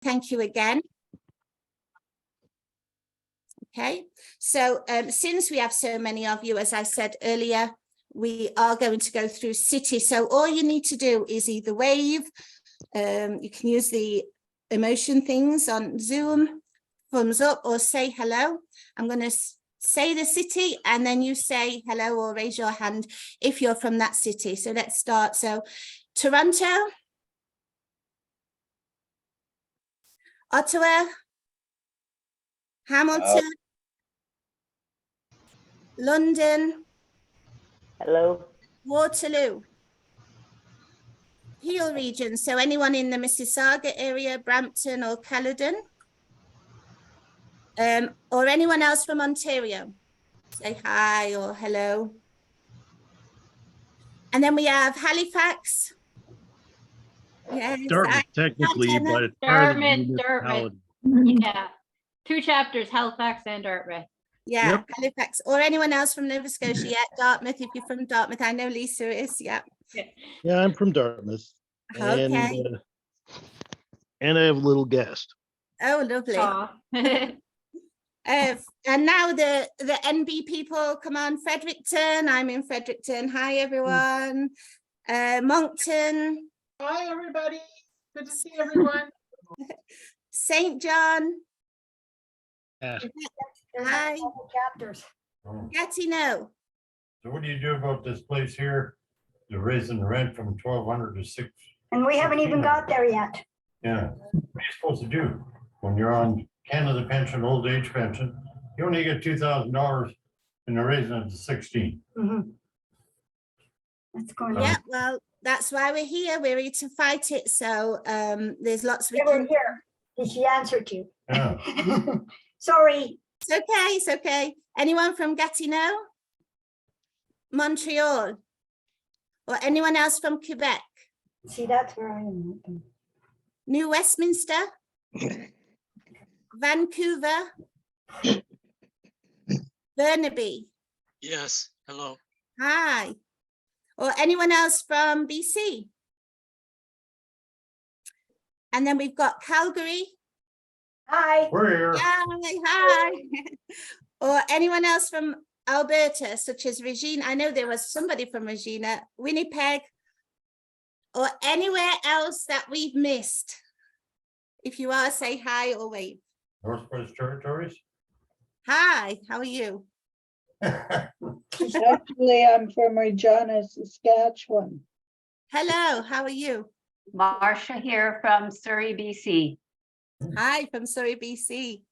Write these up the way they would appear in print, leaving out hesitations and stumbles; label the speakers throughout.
Speaker 1: thank you again. Okay, so since we have so many of you, as I said earlier, we are going to go through city. So all you need to do is either wave, you can use the emotion things on Zoom, thumbs up, or say hello. I'm going to say the city and then you say hello or raise your hand if you're from that city. So let's start. So Toronto, Ottawa, Hamilton, London,
Speaker 2: Hello.
Speaker 1: Waterloo, Peel region. So anyone in the Mississauga area, Brampton or Caledon, or anyone else from Ontario, say hi or hello. And then we have Halifax. Yes,
Speaker 3: Dartmouth, technically, but it's part of the municipality.
Speaker 4: Yeah, 2 chapters, Halifax and Dartmouth.
Speaker 1: Yeah,
Speaker 3: Yep.
Speaker 1: Halifax, or anyone else from Nova Scotia. Yeah, Dartmouth, if you're from Dartmouth. I know Lisa is, yeah.
Speaker 3: Yeah, I'm from Dartmouth.
Speaker 1: Okay.
Speaker 3: And I have a little guest.
Speaker 1: Oh, lovely.
Speaker 4: Aw.
Speaker 1: And now the NB people, come on, Fredericton. I'm in Fredericton. Hi, everyone. Moncton.
Speaker 5: Hi, everybody. Good to see everyone.
Speaker 1: St. John.
Speaker 3: Yeah.
Speaker 1: Hi.
Speaker 6: Chapters.
Speaker 1: Gatineau.
Speaker 7: So what do you do about this place here? They're raising the rent from 1,200 to 6.
Speaker 6: And we haven't even got there yet.
Speaker 7: Yeah, what are you supposed to do when you're on Canada pension, old age pension? You only get $2,000 and they're raising it to 16.
Speaker 6: Mhm. That's going on.
Speaker 1: Yeah, well, that's why we're here. We're here to fight it. So there's lots we
Speaker 6: They were
Speaker 1: can.
Speaker 6: here. Did she answer to?
Speaker 7: Yeah.
Speaker 6: Sorry.
Speaker 1: It's okay, it's okay. Anyone from Gatineau? Montreal? Or anyone else from Quebec?
Speaker 6: See, that's where I am.
Speaker 1: New Westminster? Vancouver? Burnaby?
Speaker 8: Yes, hello.
Speaker 1: Hi. Or anyone else from BC? And then we've got Calgary.
Speaker 6: Hi.
Speaker 7: We're here.
Speaker 1: Hi. Or anyone else from Alberta, such as Regina. I know there was somebody from Regina, Winnipeg, or anywhere else that we've missed. If you are, say hi or wave.
Speaker 7: Northwest Territories.
Speaker 1: Hi, how are you?
Speaker 9: Actually, I'm from Regina, Saskatchewan.
Speaker 1: Hello, how are you?
Speaker 2: Marcia here from Surrey, BC.
Speaker 1: Hi, from Surrey, BC.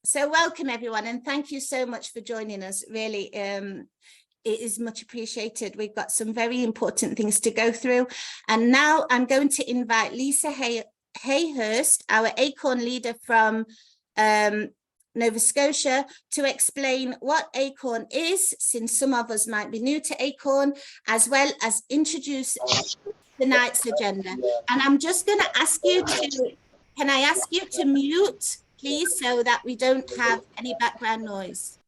Speaker 1: So welcome everyone, and thank you so much for joining us. Really, it is much appreciated. We've got some very important things to go through. And now I'm going to invite Lisa Hayhurst, our ACORN leader from Nova Scotia, to explain what ACORN is, since some of us might be new to ACORN, as well as introduce tonight's agenda. And I'm just going to ask you to, can I ask you to mute, please, so that we don't have any background noise?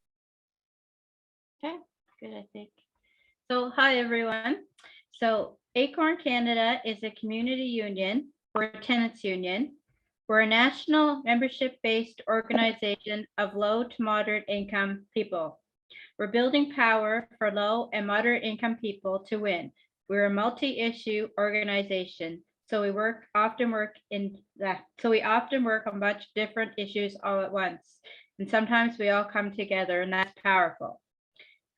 Speaker 4: Okay, good, I think. So, hi, everyone. So ACORN Canada is a community union or a tenants union. We're a national membership-based organization of low to moderate income people. We're building power for low and moderate income people to win. We're a multi-issue organization, so we often work on a bunch of different issues all at once. And sometimes we all come together, and that's powerful.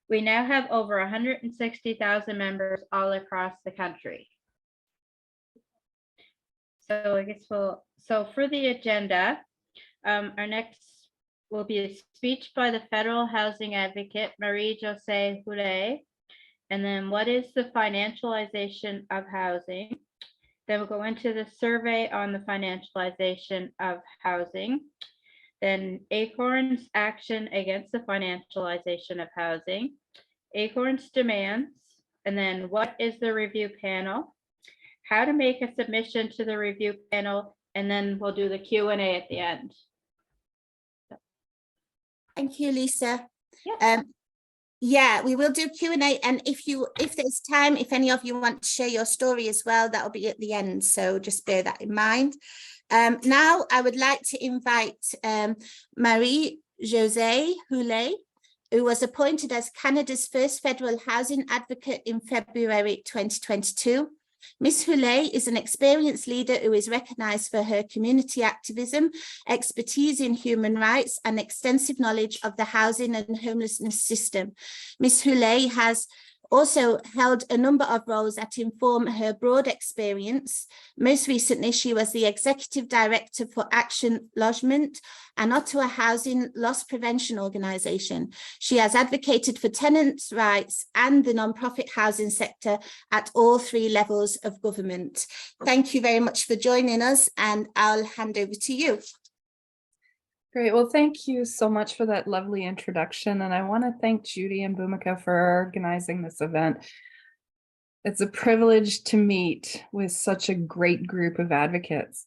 Speaker 4: We now have over 160,000 members all across the country. So I guess so for the agenda, our next will be a speech by the federal housing advocate, Marie-Josée Houlet. And then what is the financialization of housing? Then we'll go into the survey on the financialization of housing. Then ACORN's action against the financialization of housing, ACORN's demands, and then what is the review panel? How to make a submission to the review panel, and then we'll do the Q&A at the end.
Speaker 1: Thank you, Lisa.
Speaker 4: Yeah.
Speaker 1: Yeah, we will do Q&A, and if there's time, if any of you want to share your story as well, that'll be at the end, so just bear that in mind. Now I would like to invite Marie-Josée Houlet, who was appointed as Canada's first federal housing advocate in February 2022. Ms. Houlet is an experienced leader who is recognised for her community activism, expertise in human rights, and extensive knowledge of the housing and homelessness system. Ms. Houlet has also held a number of roles that inform her broad experience. Most recently, she was the Executive Director for Action Logement, an Ottawa housing loss prevention organisation. She has advocated for tenants' rights and the non-profit housing sector at all 3 levels of government. Thank you very much for joining us, and I'll hand over to you.
Speaker 10: Great. Well, thank you so much for that lovely introduction. And I want to thank Judy and Bhumika for organizing this event. It's a privilege to meet with such a great group of advocates.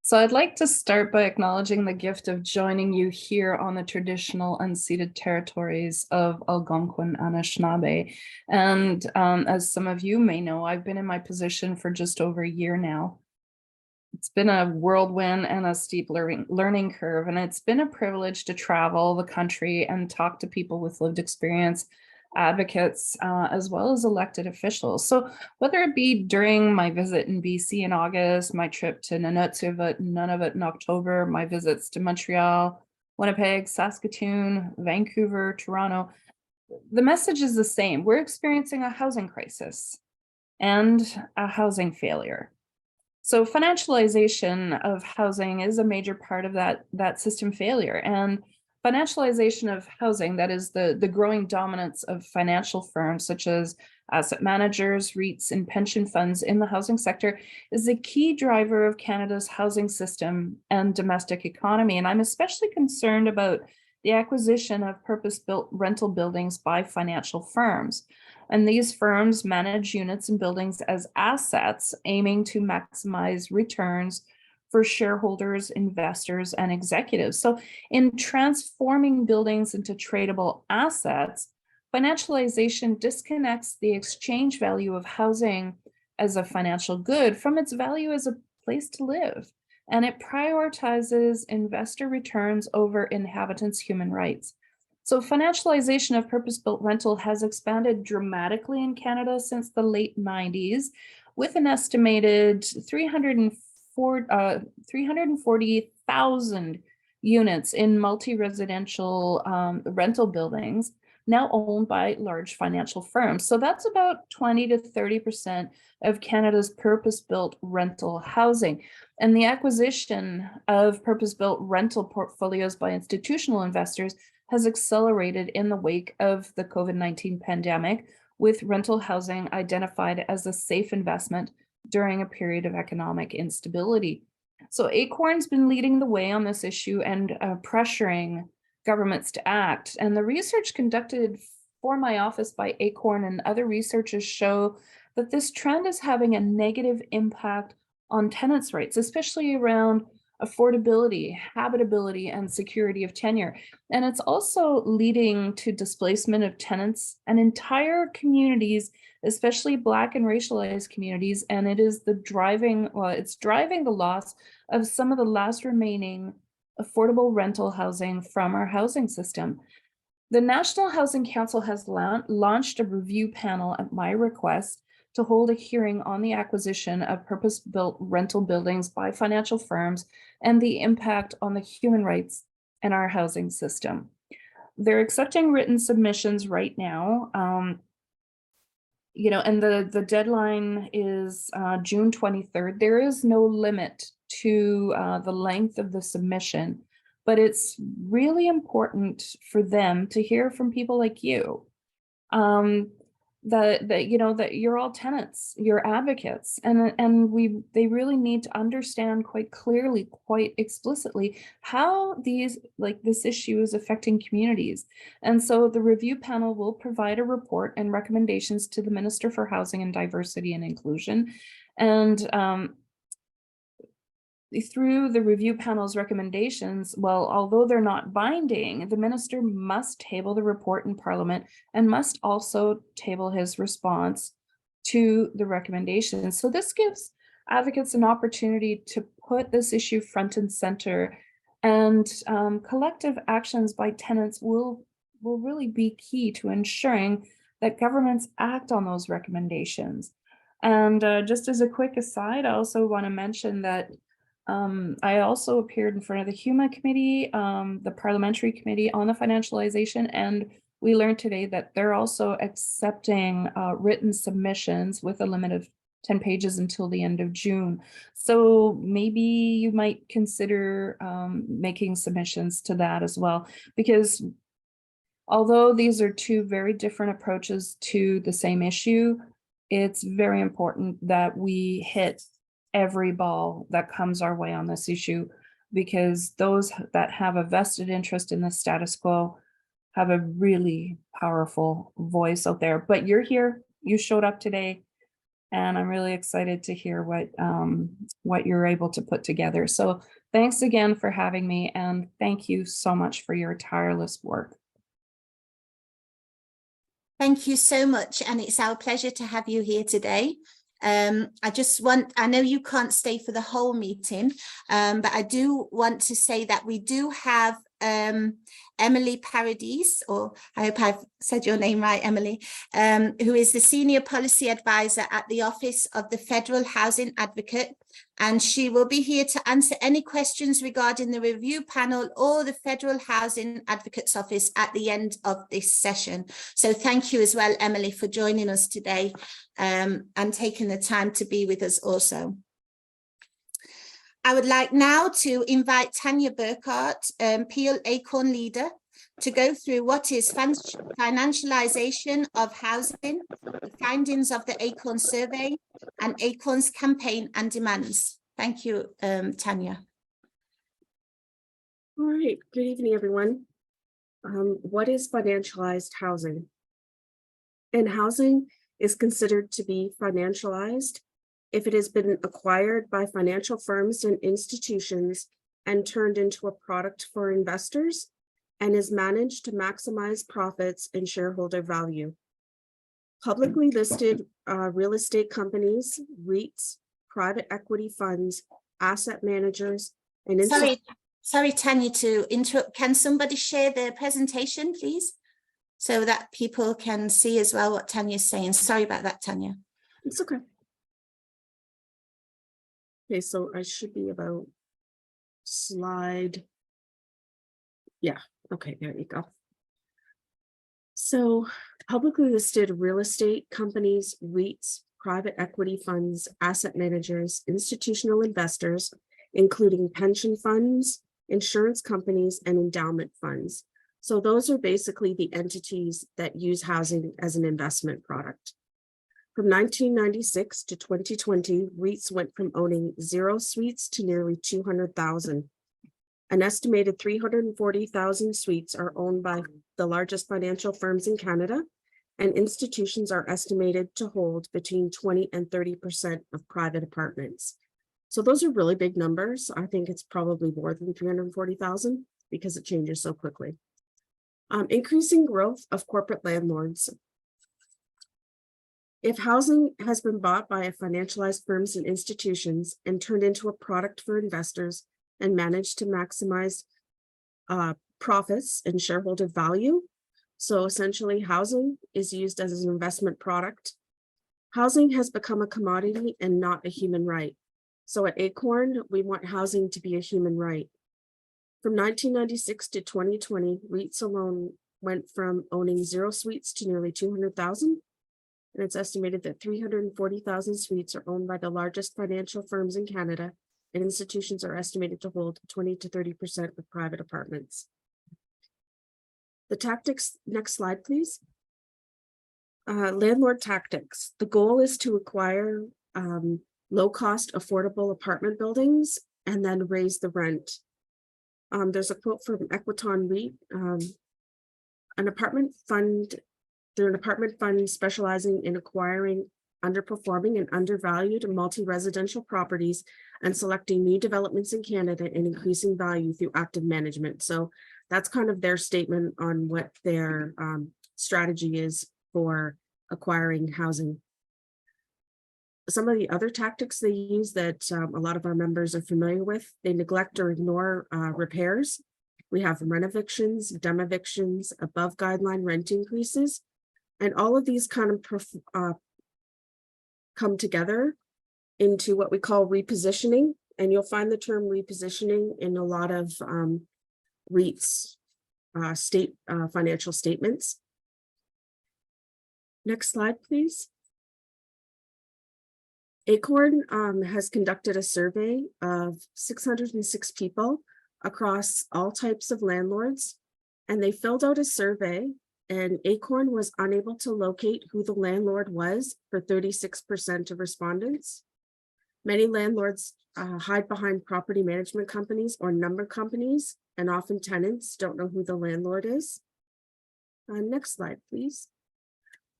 Speaker 10: So I'd like to start by acknowledging the gift of joining you here on the traditional unceded territories of Algonquin and Anishinaabe. And as some of you may know, I've been in my position for just over a year now. It's been a whirlwind and a steep learning curve, and it's been a privilege to travel the country and talk to people with lived experience, advocates, as well as elected officials. So whether it be during my visit in BC in August, my trip to Nunavut in October, my visits to Montreal, Winnipeg, Saskatoon, Vancouver, Toronto, the message is the same. We're experiencing a housing crisis and a housing failure. So financialization of housing is a major part of that system failure. And financialization of housing, that is the growing dominance of financial firms such as asset managers, REITs, and pension funds in the housing sector, is a key driver of Canada's housing system and domestic economy. And I'm especially concerned about the acquisition of purpose-built rental buildings by financial firms. And these firms manage units and buildings as assets, aiming to maximize returns for shareholders, investors, and executives. So in transforming buildings into tradable assets, financialization disconnects the exchange value of housing as a financial good from its value as a place to live. And it prioritizes investor returns over inhabitants' human rights. So financialization of purpose-built rental has expanded dramatically in Canada since the late 90s, with an estimated 340,000 units in multi-residential rental buildings now owned by large financial firms. So that's about 20 to 30% of Canada's purpose-built rental housing. And the acquisition of purpose-built rental portfolios by institutional investors has accelerated in the wake of the COVID-19 pandemic, with rental housing identified as a safe investment during a period of economic instability. So ACORN's been leading the way on this issue and pressuring governments to act. And the research conducted for my office by ACORN and other researchers show that this trend is having a negative impact on tenants' rights, especially around affordability, habitability, and security of tenure. And it's also leading to displacement of tenants and entire communities, especially Black and racialized communities. And it is driving the loss of some of the last remaining affordable rental housing from our housing system. The National Housing Council has launched a review panel at my request to hold a hearing on the acquisition of purpose-built rental buildings by financial firms and the impact on the human rights in our housing system. They're accepting written submissions right now. And the deadline is June 23rd. There is no limit to the length of the submission, but it's really important for them to hear from people like you. That you're all tenants, you're advocates, and they really need to understand quite clearly, quite explicitly, how this issue is affecting communities. And so the review panel will provide a report and recommendations to the Minister for Housing and Diversity and Inclusion. And through the review panel's recommendations, well, although they're not binding, the minister must table the report in Parliament and must also table his response to the recommendations. So this gives advocates an opportunity to put this issue front and center, and collective actions by tenants will really be key to ensuring that governments act on those recommendations. And just as a quick aside, I also want to mention that I also appeared in front of the HUMA committee, the parliamentary committee on the financialization, and we learned today that they're also accepting written submissions with a limit of 10 pages until the end of June. So maybe you might consider making submissions to that as well, because although these are two very different approaches to the same issue, it's very important that we hit every ball that comes our way on this issue, because those that have a vested interest in the status quo have a really powerful voice out there. But you're here, you showed up today, and I'm really excited to hear what you're able to put together. So thanks again for having me, and thank you so much for your tireless work.
Speaker 1: Thank you so much, and it's our pleasure to have you here today. I know you can't stay for the whole meeting, but I do want to say that we do have Emily Paradis, or I hope I've said your name right, Emily, who is the Senior Policy Advisor at the Office of the Federal Housing Advocate, and she will be here to answer any questions regarding the review panel or the Federal Housing Advocate's Office at the end of this session. So thank you as well, Emily, for joining us today and taking the time to be with us also. I would like now to invite Tanya Burkhardt, Peel ACORN leader, to go through what is financialization of housing, the findings of the ACORN survey, and ACORN's campaign and demands. Thank you, Tanya.
Speaker 11: All right, good evening, everyone. What is financialized housing? And housing is considered to be financialized if it has been acquired by financial firms and institutions and turned into a product for investors and is managed to maximize profits and shareholder value. Publicly listed real estate companies, REITs, private equity funds, asset managers, and
Speaker 1: Sorry, Tanya, to interrupt. Can somebody share their presentation, please? So that people can see as well what Tanya's saying. Sorry about that, Tanya.
Speaker 11: It's okay. Okay, so I should be about slide. Yeah, okay, there you go. So publicly listed real estate companies, REITs, private equity funds, asset managers, institutional investors, including pension funds, insurance companies, and endowment funds. So those are basically the entities that use housing as an investment product. From 1996 to 2020, REITs went from owning 0 suites to nearly 200,000. An estimated 340,000 suites are owned by the largest financial firms in Canada, and institutions are estimated to hold between 20 and 30% of private apartments. So those are really big numbers. I think it's probably more than 340,000 because it changes so quickly. Increasing growth of corporate landlords. If housing has been bought by financialized firms and institutions and turned into a product for investors and managed to maximize profits and shareholder value, so essentially housing is used as an investment product, housing has become a commodity and not a human right. So at ACORN, we want housing to be a human right. From 1996 to 2020, REITs alone went from owning 0 suites to nearly 200,000. And it's estimated that 340,000 suites are owned by the largest financial firms in Canada, and institutions are estimated to hold 20 to 30% of private apartments. The tactics, next slide, please. Landlord tactics. The goal is to acquire low-cost, affordable apartment buildings and then raise the rent. There's a quote from Equiton REIT, they're an apartment fund specializing in acquiring underperforming and undervalued multi-residential properties and selecting new developments in Canada and increasing value through active management. So that's kind of their statement on what their strategy is for acquiring housing. some of the other tactics they use that a lot of our members are familiar with, they neglect or ignore repairs. We have rent evictions, dem evictions, above guideline rent increases, and all of these kind of come together into what we call repositioning. And you'll find the term repositioning in a lot of REITs financial statements. Next slide, please. ACORN has conducted a survey of 606 people across all types of landlords, and they filled out a survey, and ACORN was unable to locate who the landlord was for 36% of respondents. Many landlords hide behind property management companies or number companies, and often tenants don't know who the landlord is. Next slide, please.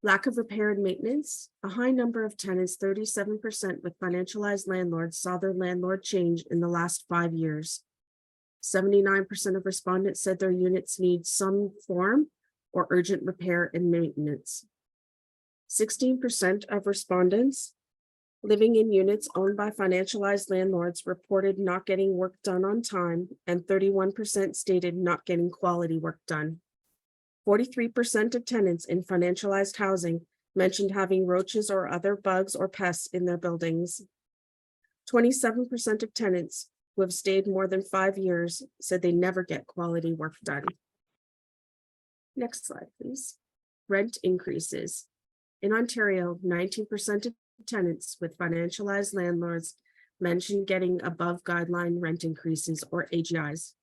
Speaker 11: Lack of repair and maintenance. A high number of tenants, 37% with financialized landlords, saw their landlord change in the last 5 years. 79% of respondents said their units need some form or urgent repair and maintenance. 16% of respondents living in units owned by financialized landlords reported not getting work done on time, and 31% stated not getting quality work done. 43% of tenants in financialized housing mentioned having roaches or other bugs or pests in their buildings. 27% of tenants who have stayed more than 5 years said they never get quality work done. Next slide, please. Rent increases. In Ontario, 19% of tenants with financialized landlords mentioned getting above guideline rent increases, or AGIs.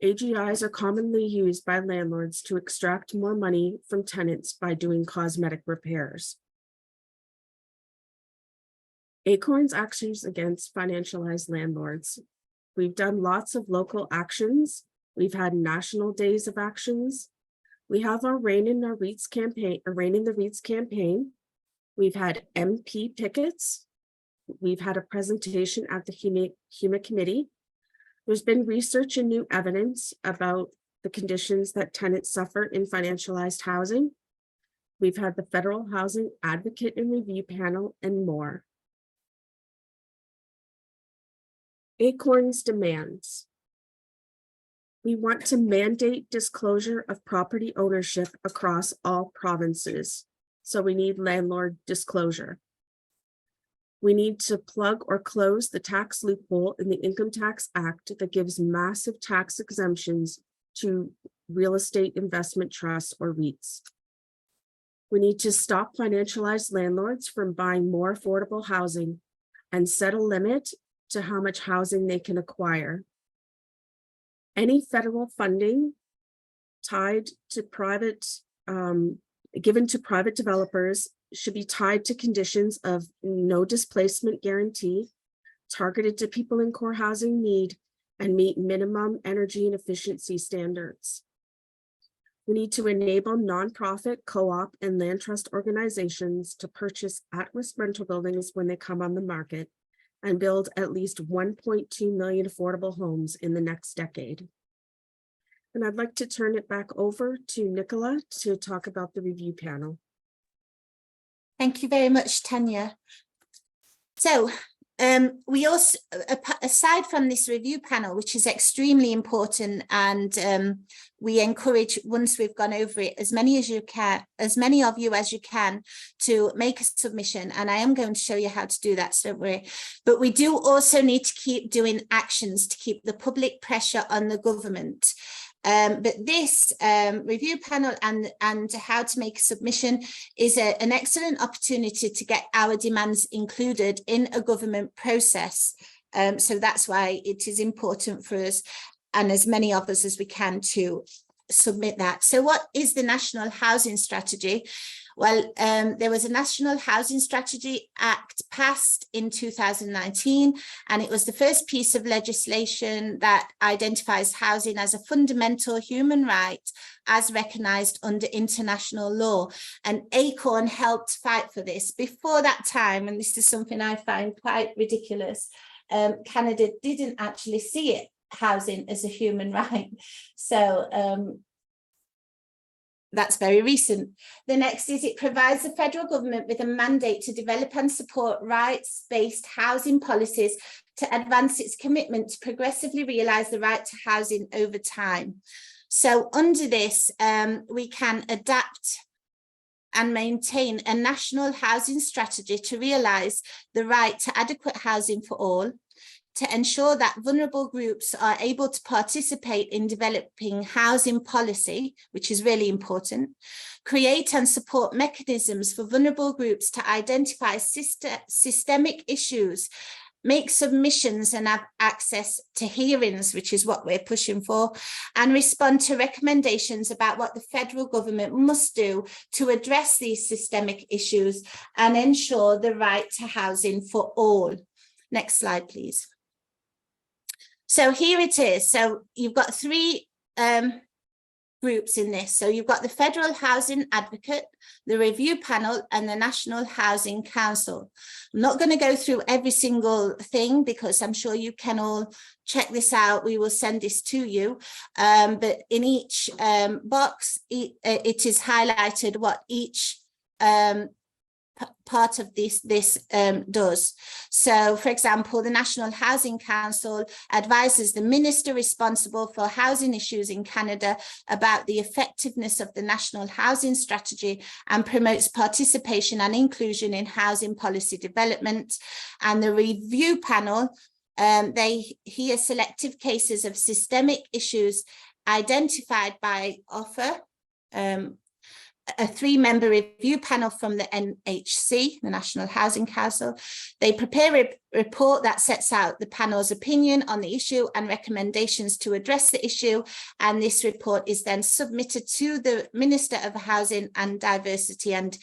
Speaker 11: AGIs are commonly used by landlords to extract more money from tenants by doing cosmetic repairs. ACORN's actions against financialized landlords. We've done lots of local actions. We've had national days of actions. We have our Reign in the REITs campaign. We've had MP pickets. We've had a presentation at the HUMA committee. There's been research and new evidence about the conditions that tenants suffer in financialized housing. We've had the Federal Housing Advocate and Review Panel and more. ACORN's demands. We want to mandate disclosure of property ownership across all provinces. So we need landlord disclosure. We need to plug or close the tax loophole in the Income Tax Act that gives massive tax exemptions to real estate investment trusts or REITs. We need to stop financialized landlords from buying more affordable housing and set a limit to how much housing they can acquire. Any federal funding tied to given to private developers should be tied to conditions of no displacement guarantee, targeted to people in core housing need, and meet minimum energy and efficiency standards. We need to enable nonprofit, co-op, and land trust organizations to purchase at-risk rental buildings when they come on the market and build at least 1.2 million affordable homes in the next decade. And I'd like to turn it back over to Nicola to talk about the review panel.
Speaker 1: Thank you very much, Tanya. So we also, aside from this review panel, which is extremely important, and we encourage, once we've gone over it, as many of you as you can, to make a submission. And I am going to show you how to do that, so don't worry. But we do also need to keep doing actions to keep the public pressure on the government. But this review panel and how to make a submission is an excellent opportunity to get our demands included in a government process. So that's why it is important for us, and as many of us as we can, to submit that. So what is the National Housing Strategy? Well, there was a National Housing Strategy Act passed in 2019, and it was the first piece of legislation that identifies housing as a fundamental human right as recognised under international law. And ACORN helped fight for this. Before that time, and this is something I find quite ridiculous, Canada didn't actually see it, housing, as a human right. So That's very recent. The next is it provides the federal government with a mandate to develop and support rights-based housing policies to advance its commitment to progressively realise the right to housing over time. So under this, we can adapt and maintain a national housing strategy to realise the right to adequate housing for all, to ensure that vulnerable groups are able to participate in developing housing policy, which is really important, create and support mechanisms for vulnerable groups to identify systemic issues, make submissions and have access to hearings, which is what we're pushing for, and respond to recommendations about what the federal government must do to address these systemic issues and ensure the right to housing for all. Next slide, please. So here it is. So you've got three groups in this. So you've got the Federal Housing Advocate, the Review Panel, and the National Housing Council. I'm not going to go through every single thing because I'm sure you can all check this out. We will send this to you. But in each box, it is highlighted what each part of this does. So, for example, the National Housing Council advises the minister responsible for housing issues in Canada about the effectiveness of the national housing strategy and promotes participation and inclusion in housing policy development. And the Review Panel, they hear selective cases of systemic issues identified by offer, a 3-member review panel from the NHC, the National Housing Council. They prepare a report that sets out the panel's opinion on the issue and recommendations to address the issue. And this report is then submitted to the Minister of Housing and Diversity and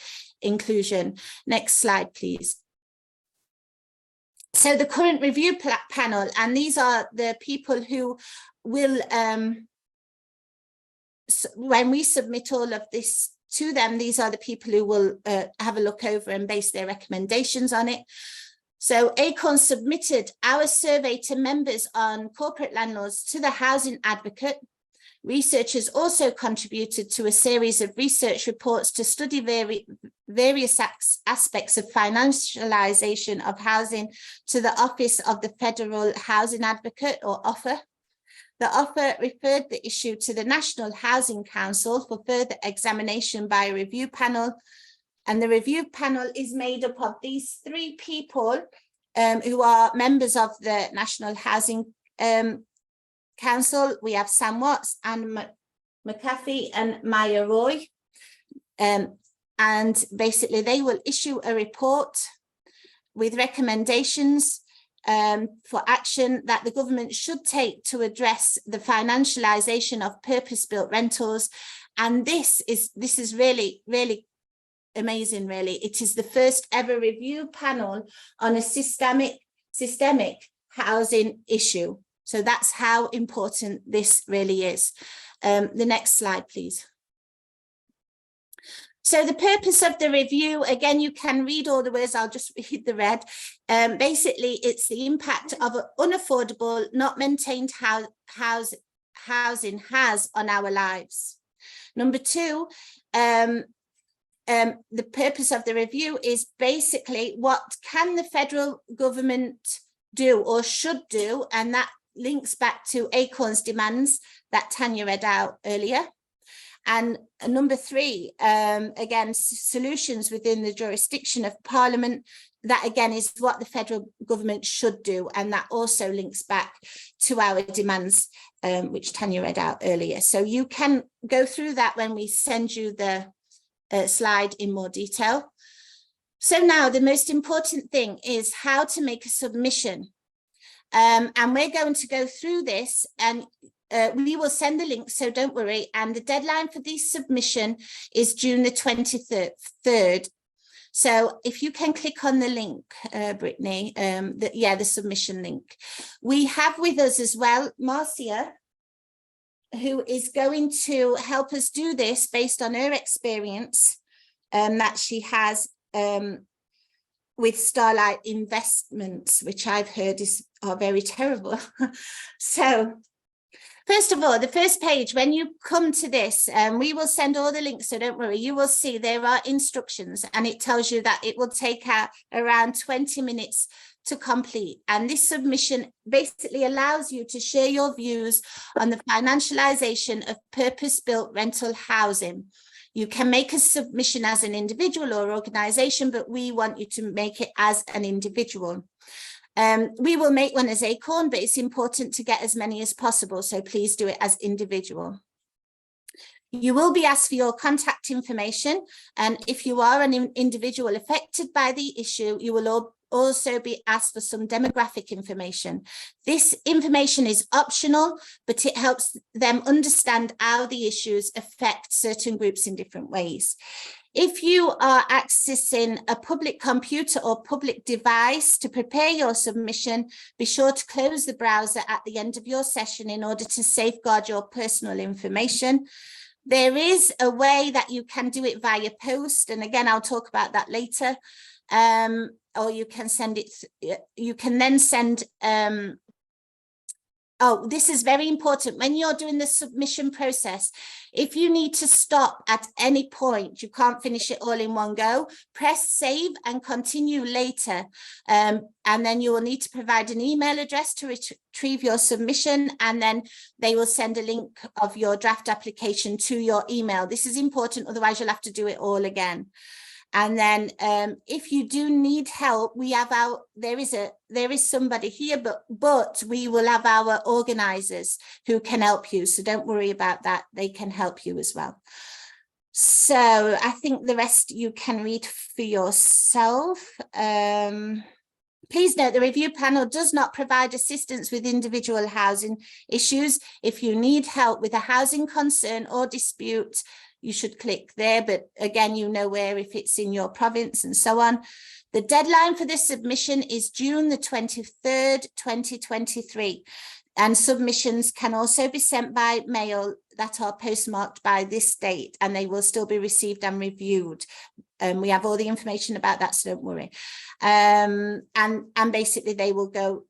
Speaker 1: Inclusion. Next slide, please. So the current review panel, and these are the people who will, when we submit all of this to them, these are the people who will have a look over and base their recommendations on it. So ACORN submitted our survey to members on corporate landlords to the Housing Advocate. Researchers also contributed to a series of research reports to study various aspects of financialisation of housing to the Office of the Federal Housing Advocate, or OFFA. The offer referred the issue to the National Housing Council for further examination by a review panel. And the review panel is made up of these 3 people who are members of the National Housing Council. We have Sam Watts, Anne McAfee and Maya Roy. And basically they will issue a report with recommendations for action that the government should take to address the financialisation of purpose-built rentals. And this is really, really amazing, really. It is the first ever review panel on a systemic housing issue. So that's how important this really is. The next slide, please. So the purpose of the review, again, you can read all the words, I'll just read the red. Basically, it's the impact of unaffordable, not maintained housing has on our lives. Number 2, the purpose of the review is basically what can the federal government do or should do, and that links back to ACORN's demands that Tanya read out earlier. And number 3, again, solutions within the jurisdiction of Parliament. That again is what the federal government should do, and that also links back to our demands, which Tanya read out earlier. So you can go through that when we send you the slide in more detail. So now the most important thing is how to make a submission. And we're going to go through this, and we will send the link, so don't worry. And the deadline for this submission is June the 23rd. So if you can click on the link, Brittany, the submission link. We have with us as well Marcia, who is going to help us do this based on her experience that she has with Starlight Investments, which I've heard are very terrible. So First of all, the first page, when you come to this, we will send all the links, so don't worry, you will see there are instructions and it tells you that it will take around 20 minutes to complete. And this submission basically allows you to share your views on the financialization of purpose-built rental housing. You can make a submission as an individual or organization, but we want you to make it as an individual. We will make one as ACORN, but it's important to get as many as possible, so please do it as individual. You will be asked for your contact information, and if you are an individual affected by the issue, you will also be asked for some demographic information. This information is optional, but it helps them understand how the issues affect certain groups in different ways. If you are accessing a public computer or public device to prepare your submission, be sure to close the browser at the end of your session in order to safeguard your personal information. There is a way that you can do it via post, and again, I'll talk about that later. Or you can send it, you can then send, oh, this is very important. When you're doing the submission process, if you need to stop at any point, you can't finish it all in one go, press save and continue later. And then you will need to provide an email address to retrieve your submission, and then they will send a link of your draft application to your email. This is important, otherwise you'll have to do it all again. And then if you do need help, we have there is somebody here, but we will have our organizers who can help you. So don't worry about that. They can help you as well. So I think the rest you can read for yourself. Please note the review panel does not provide assistance with individual housing issues. If you need help with a housing concern or dispute, you should click there, but again, you know where if it's in your province and so on. The deadline for this submission is June the 23rd, 2023. And submissions can also be sent by mail that are postmarked by this date, and they will still be received and reviewed. We have all the information about that, so don't worry. And basically they will go,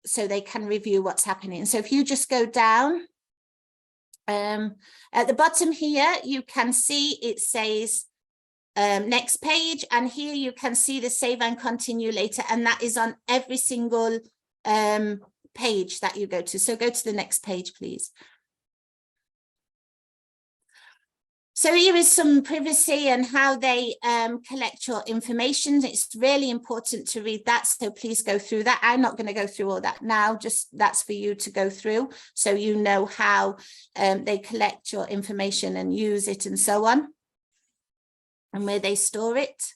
Speaker 1: so they can review what's happening. So if you just go down, at the bottom here, you can see it says next page, and here you can see the save and continue later, and that is on every single page that you go to. So go to the next page, please. So here is some privacy and how they collect your information. It's really important to read that, so please go through that. I'm not going to go through all that now, just that's for you to go through so you know how they collect your information and use it and so on, and where they store it.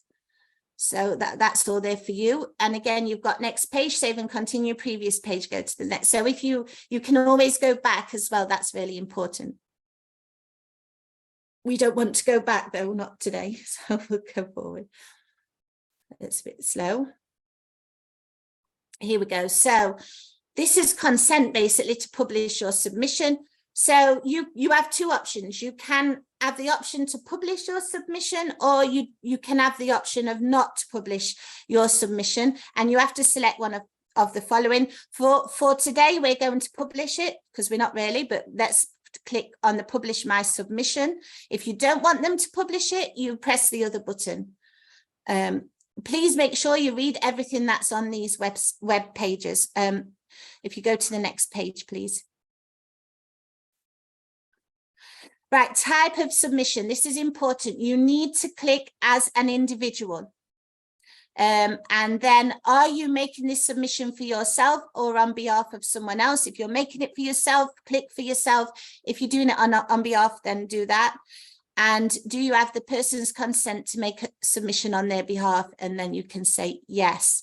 Speaker 1: So that's all there for you. And again, you've got next page, save and continue, previous page, go to the next. So if you can always go back as well, that's really important. We don't want to go back though, not today, so we'll go forward. It's a bit slow. Here we go. So this is consent basically to publish your submission. So you have two options. You can have the option to publish your submission, or you can have the option of not to publish your submission, and you have to select one of the following. For today, we're going to publish it because we're not really, but let's click on the publish my submission. If you don't want them to publish it, you press the other button. Please make sure you read everything that's on these web pages. If you go to the next page, please. Right, type of submission. This is important. You need to click as an individual. And then, are you making this submission for yourself or on behalf of someone else? If you're making it for yourself, click for yourself. If you're doing it on behalf, then do that. And do you have the person's consent to make a submission on their behalf? And then you can say yes.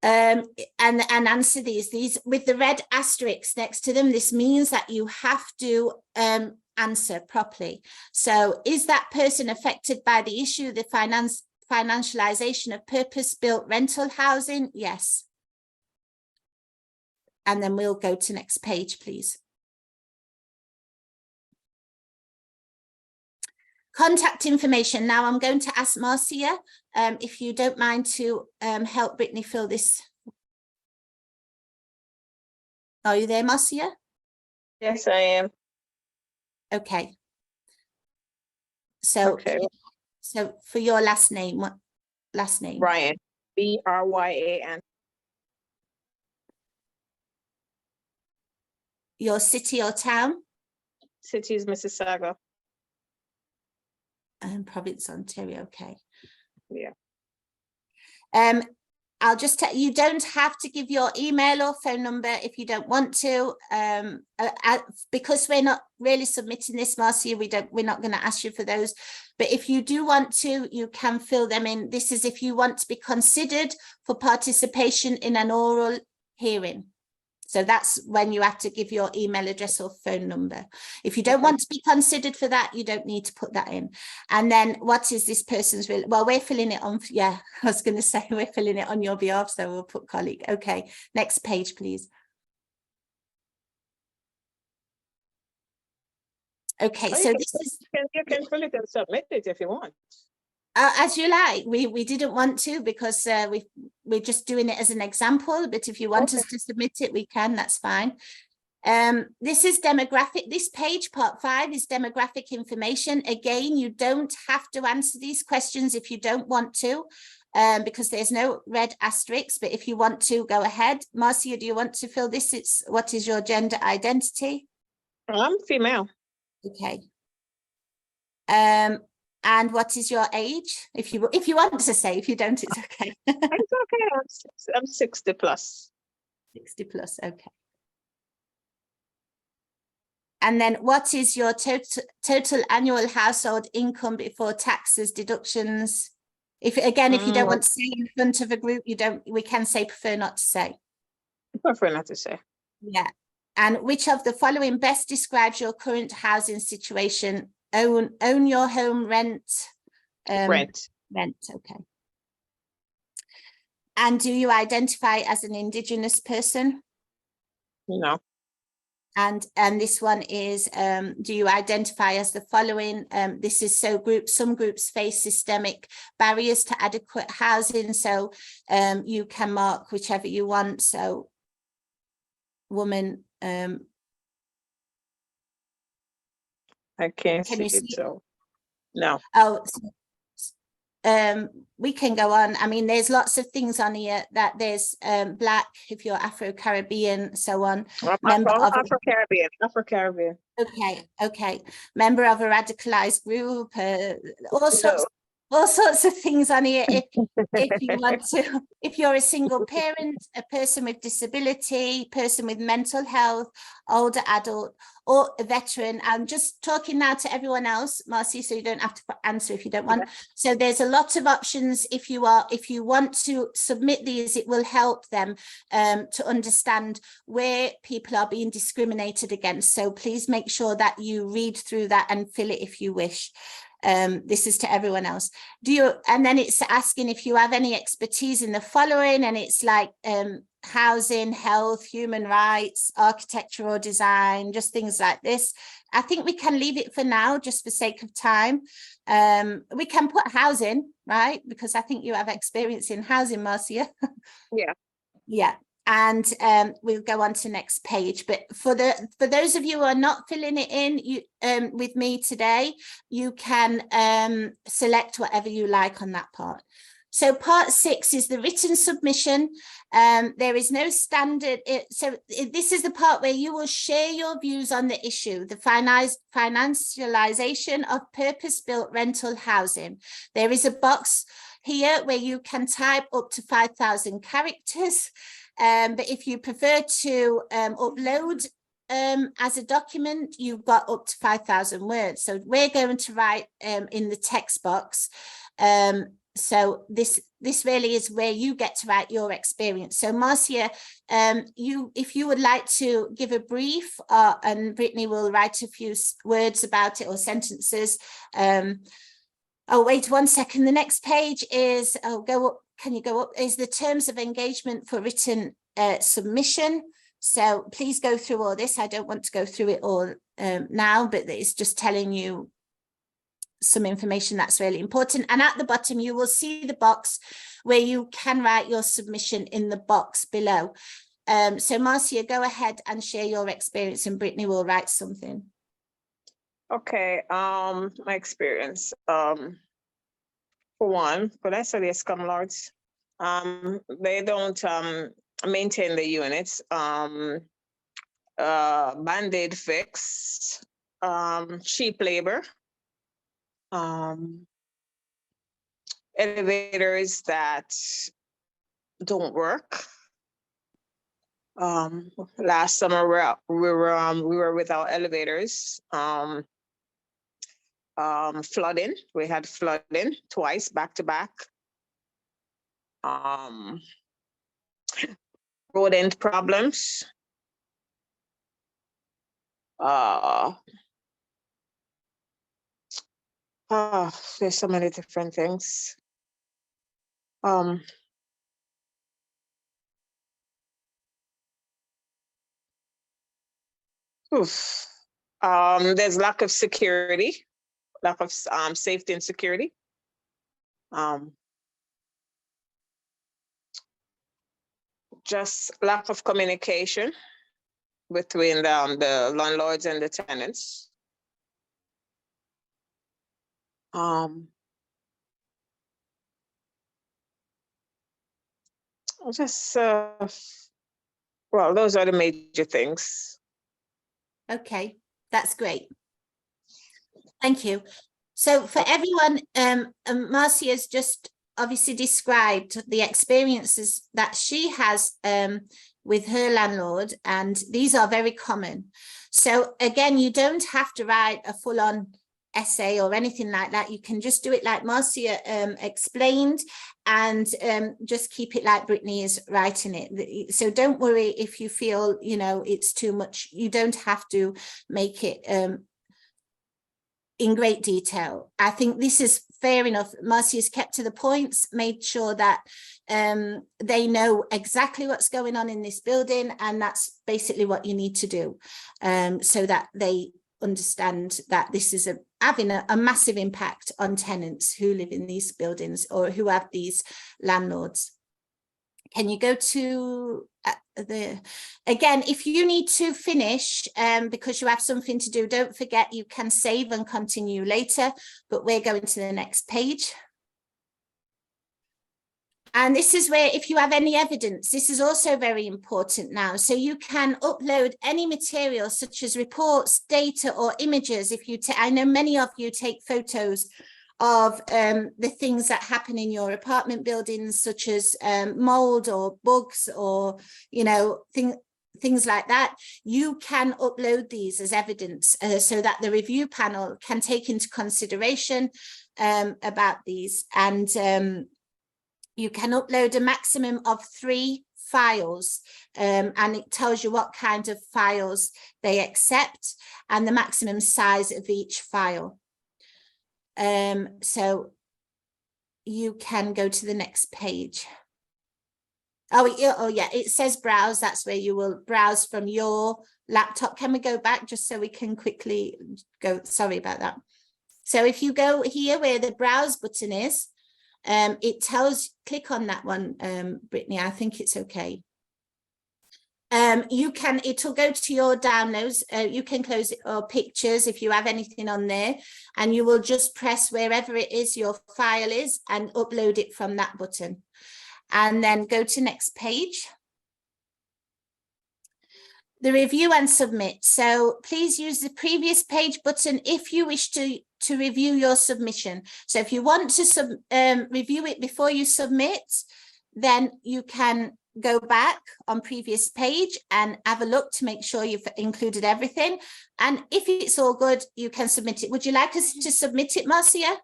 Speaker 1: And answer these with the red asterisks next to them. This means that you have to answer properly. So is that person affected by the issue, the financialization of purpose-built rental housing? Yes. And then we'll go to next page, please. Contact information. Now I'm going to ask Marcia, if you don't mind, to help Brittany fill this. Are you there, Marcia?
Speaker 5: Yes, I am.
Speaker 1: Okay. So,
Speaker 5: Okay.
Speaker 1: so for your last name, what last name?
Speaker 5: Ryan, Bryan.
Speaker 1: Your city or town?
Speaker 5: City is Mississauga.
Speaker 1: Province, Ontario. Okay.
Speaker 5: Yeah.
Speaker 1: I'll just tell you, don't have to give your email or phone number if you don't want to. Because we're not really submitting this, Marcia, we're not going to ask you for those. But if you do want to, you can fill them in. This is if you want to be considered for participation in an oral hearing. So that's when you have to give your email address or phone number. If you don't want to be considered for that, you don't need to put that in. And then what is this person's real? Well, we're filling it on. Yeah, I was going to say we're filling it on your behalf. So we'll put colleague. Okay, next page, please. Okay, so this is.
Speaker 5: You can fill it and submit it if you want.
Speaker 1: As you like. We didn't want to because we're just doing it as an example, but if you want us to submit it, we can. That's fine. This is demographic. This page, part 5, is demographic information. Again, you don't have to answer these questions if you don't want to, because there's no red asterisks, but if you want to, go ahead. Marcia, do you want to fill this? It's what is your gender identity?
Speaker 5: I'm female.
Speaker 1: Okay. And what is your age? If you want to say, if you don't, it's okay.
Speaker 5: It's okay. I'm 60 plus.
Speaker 1: 60 plus, okay. And then what is your total annual household income before taxes, deductions? If you don't want to say in front of a group, we can say prefer not to say.
Speaker 5: Prefer not to say.
Speaker 1: Yeah. And which of the following best describes your current housing situation? Own your home, rent?
Speaker 5: Rent.
Speaker 1: Rent, okay. And do you identify as an Indigenous person?
Speaker 5: No.
Speaker 1: And this one is, do you identify as the following? This is some groups face systemic barriers to adequate housing. So you can mark whichever you want. So woman.
Speaker 5: I can't
Speaker 1: Can
Speaker 5: see
Speaker 1: you
Speaker 5: it,
Speaker 1: see?
Speaker 5: so no.
Speaker 1: Oh, we can go on. I mean, there's lots of things on here that there's Black, if you're Afro-Caribbean, so on.
Speaker 5: Afro-Caribbean. Afro-Caribbean.
Speaker 1: Okay. Member of a radicalized group, all sorts of things on here. If you want to, if you're a single parent, a person with disability, person with mental health, older adult, or a veteran. I'm just talking now to everyone else, Marcy, so you don't have to answer if you don't want. So there's a lot of options. If you want to submit these, it will help them to understand where people are being discriminated against. So please make sure that you read through that and fill it if you wish. This is to everyone else. And then it's asking if you have any expertise in the following, and it's like housing, health, human rights, architecture or design, just things like this. I think we can leave it for now, just for sake of time. We can put housing, right? Because I think you have experience in housing, Marcia.
Speaker 5: Yeah.
Speaker 1: Yeah. And we'll go on to next page. But for those of you who are not filling it in with me today, you can select whatever you like on that part. So part 6 is the written submission. There is no standard. This is the part where you will share your views on the issue, the financialization of purpose-built rental housing. There is a box here where you can type up to 5,000 characters. But if you prefer to upload as a document, you've got up to 5,000 words. So we're going to write in the text box. So this really is where you get to write your experience. So Marcia, if you would like to give a brief, and Brittany will write a few words about it or sentences. Oh, wait 1 second. The next page is, go up. Can you go up? Is the terms of engagement for written submission. So please go through all this. I don't want to go through it all now, but it's just telling you some information that's really important. And at the bottom, you will see the box where you can write your submission in the box below. So Marcia, go ahead and share your experience, and Brittany will write something.
Speaker 5: Okay, my experience. For one, could I say this, Landlords? They don't maintain the units. Band-aid fix, cheap labor, elevators that don't work. Last summer we were without elevators. Flooding. We had flooding twice back to back. Road end problems. There's so many different things. There's lack of security, lack of safety and security. Just lack of communication between the landlords and the tenants. Well, those are the major things.
Speaker 1: Okay, that's great. Thank you. So for everyone, Marcia's just obviously described the experiences that she has with her landlord, and these are very common. So again, you don't have to write a full-on essay or anything like that. You can just do it like Marcia explained, and just keep it like Brittany is writing it. So don't worry if you feel, you know, it's too much. You don't have to make it in great detail. I think this is fair enough. Marcia's kept to the points, made sure that they know exactly what's going on in this building, and that's basically what you need to do, so that they understand that this is having a massive impact on tenants who live in these buildings or who have these landlords. Can you go to again, if you need to finish because you have something to do, don't forget you can save and continue later, but we're going to the next page. And this is where, if you have any evidence, this is also very important now. So you can upload any material such as reports, data, or images. If you I know many of you take photos of the things that happen in your apartment buildings, such as mold or bugs, or, you know, things like that. You can upload these as evidence so that the review panel can take into consideration about these. And you can upload a maximum of 3 files, and it tells you what kind of files they accept and the maximum size of each file. So you can go to the next page. Oh yeah, it says browse. That's where you will browse from your laptop. Can we go back just so we can quickly go? Sorry about that. So if you go here where the browse button is, it tells, click on that one, Brittany, I think it's okay. It'll go to your downloads. You can close it, or pictures if you have anything on there, and you will just press wherever it is your file is and upload it from that button, and then go to next page. The review and submit. So please use the previous page button if you wish to review your submission. So if you want to review it before you submit, then you can go back on previous page and have a look to make sure you've included everything. And if it's all good, you can submit it. Would you like us to submit it, Marcia?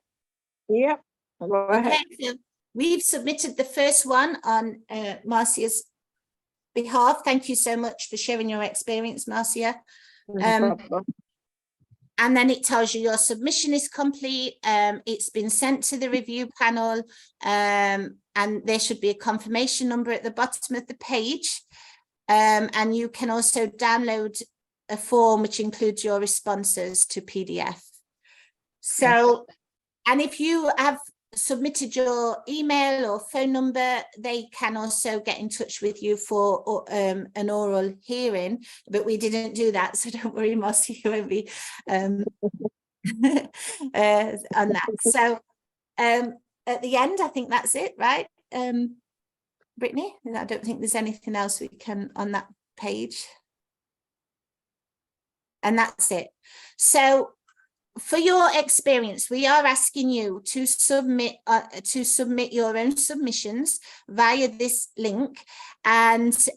Speaker 5: Yep. Go ahead.
Speaker 1: Okay, so we've submitted the first one on Marcia's behalf. Thank you so much for sharing your experience, Marcia.
Speaker 5: No problem.
Speaker 1: And then it tells you your submission is complete. It's been sent to the review panel, and there should be a confirmation number at the bottom of the page. And you can also download a form which includes your responses to PDF. So, and if you have submitted your email or phone number, they can also get in touch with you for an oral hearing, but we didn't do that, so don't worry, Mossy, you won't be on that. So at the end, I think that's it, right? Brittany, I don't think there's anything else we can on that page. And that's it. So for your experience, we are asking you to submit your own submissions via this link. And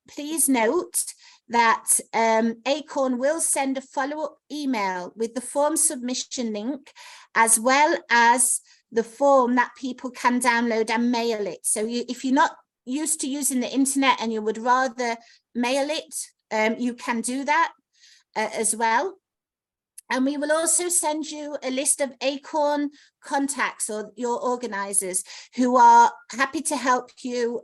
Speaker 1: please note that ACORN will send a follow-up email with the form submission link, as well as the form that people can download and mail it. So if you're not used to using the internet and you would rather mail it, you can do that as well. And we will also send you a list of ACORN contacts or your organisers who are happy to help you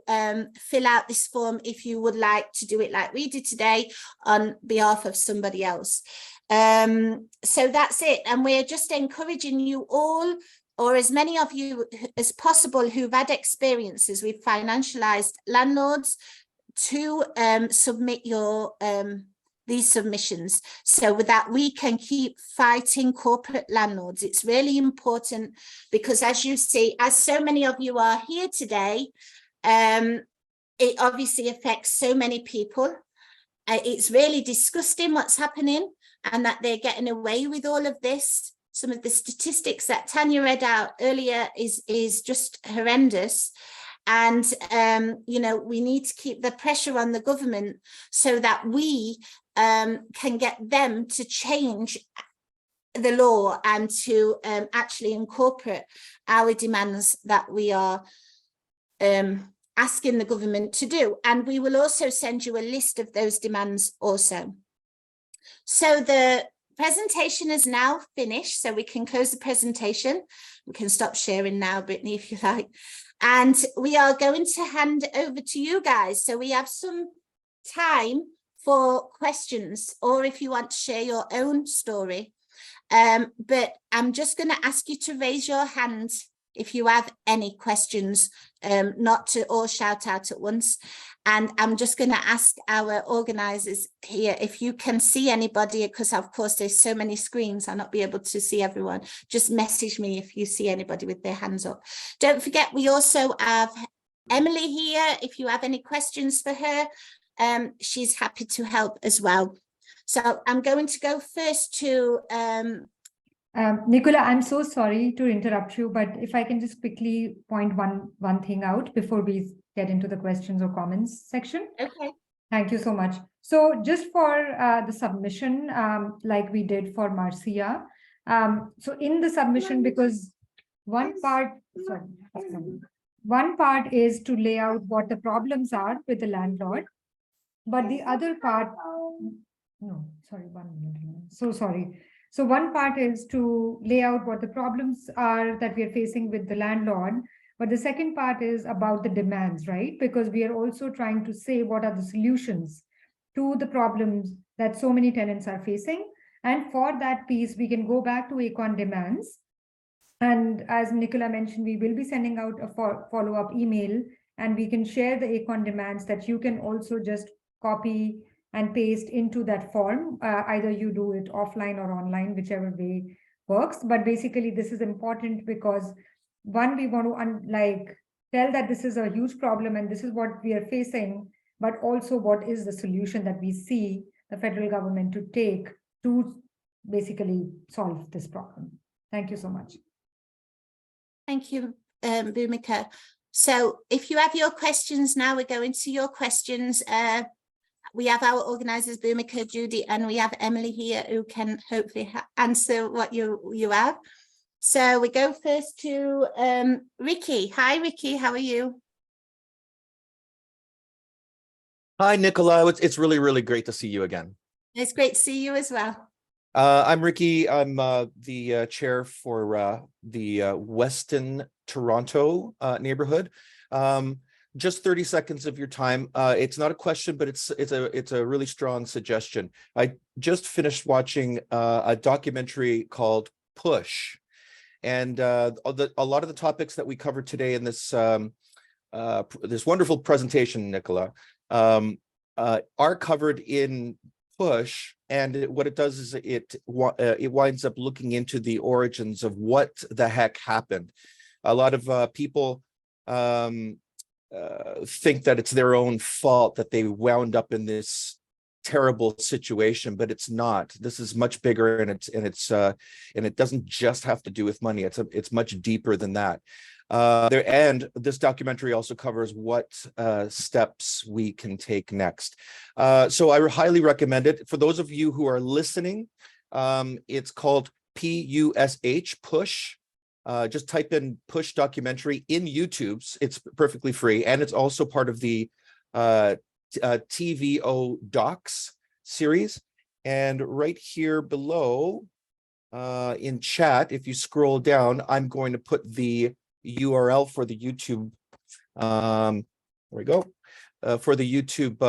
Speaker 1: fill out this form if you would like to do it like we did today on behalf of somebody else. So that's it. And we're just encouraging you all, or as many of you as possible who've had experiences with financialized landlords, to submit your these submissions, so that we can keep fighting corporate landlords. It's really important because, as you see, as so many of you are here today, it obviously affects so many people. It's really disgusting what's happening and that they're getting away with all of this. Some of the statistics that Tanya read out earlier is just horrendous. And, you know, we need to keep the pressure on the government so that we can get them to change the law and to actually incorporate our demands that we are asking the government to do. And we will also send you a list of those demands also. So the presentation is now finished, so we can close the presentation. We can stop sharing now, Brittany, if you like. And we are going to hand over to you guys. So we have some time for questions, or if you want to share your own story. But I'm just going to ask you to raise your hand if you have any questions, not to all shout out at once. And I'm just going to ask our organisers here if you can see anybody, because of course there's so many screens, I'll not be able to see everyone. Just message me if you see anybody with their hands up. Don't forget, we also have Emily here. If you have any questions for her, she's happy to help as well. So I'm going to go first to
Speaker 12: Nicola, I'm so sorry to interrupt you, but if I can just quickly point one thing out before we get into the questions or comments section.
Speaker 1: Okay.
Speaker 12: Thank you so much. So just for the submission, like we did for Marcia, so in the submission, because one part is to lay out what the problems are with the landlord, but the other part, no, sorry, 1 minute. So sorry. So one part is to lay out what the problems are that we are facing with the landlord. But the second part is about the demands, right? Because we are also trying to say what are the solutions to the problems that so many tenants are facing. And for that piece, we can go back to ACORN demands. And as Nicola mentioned, we will be sending out a follow-up email, and we can share the ACORN demands that you can also just copy and paste into that form. Either you do it offline or online, whichever way works. But basically, this is important because one, we want to tell that this is a huge problem and this is what we are facing, but also what is the solution that we see the federal government to take to basically solve this problem. Thank you so much.
Speaker 1: Thank you, Bhumika. So if you have your questions now, we're going to your questions. We have our organisers, Bhumika, Judy, and we have Emily here who can hopefully answer what you have. So we go first to Ricky. Hi, Ricky, how are you?
Speaker 13: Hi, Nicola. It's really, really great to see you again.
Speaker 1: It's great to see you as well.
Speaker 13: I'm Ricky. I'm the chair for the Weston Toronto neighborhood. Just 30 seconds of your time. It's not a question, but it's a really strong suggestion. I just finished watching a documentary called Push. And a lot of the topics that we covered today in this this wonderful presentation, Nicola, are covered in PUSH. And what it does is it winds up looking into the origins of what the heck happened. A lot of people think that it's their own fault that they wound up in this terrible situation, but it's not. This is much bigger, and it doesn't just have to do with money. It's much deeper than that. And this documentary also covers what steps we can take next. So I highly recommend it. For those of you who are listening, it's called PUSH, PUSH. Just type in PUSH documentary in YouTube's. It's perfectly free, and it's also part of the TVO Docs series. And right here below in chat, if you scroll down, I'm going to put the URL for the YouTube. There we go. For the YouTube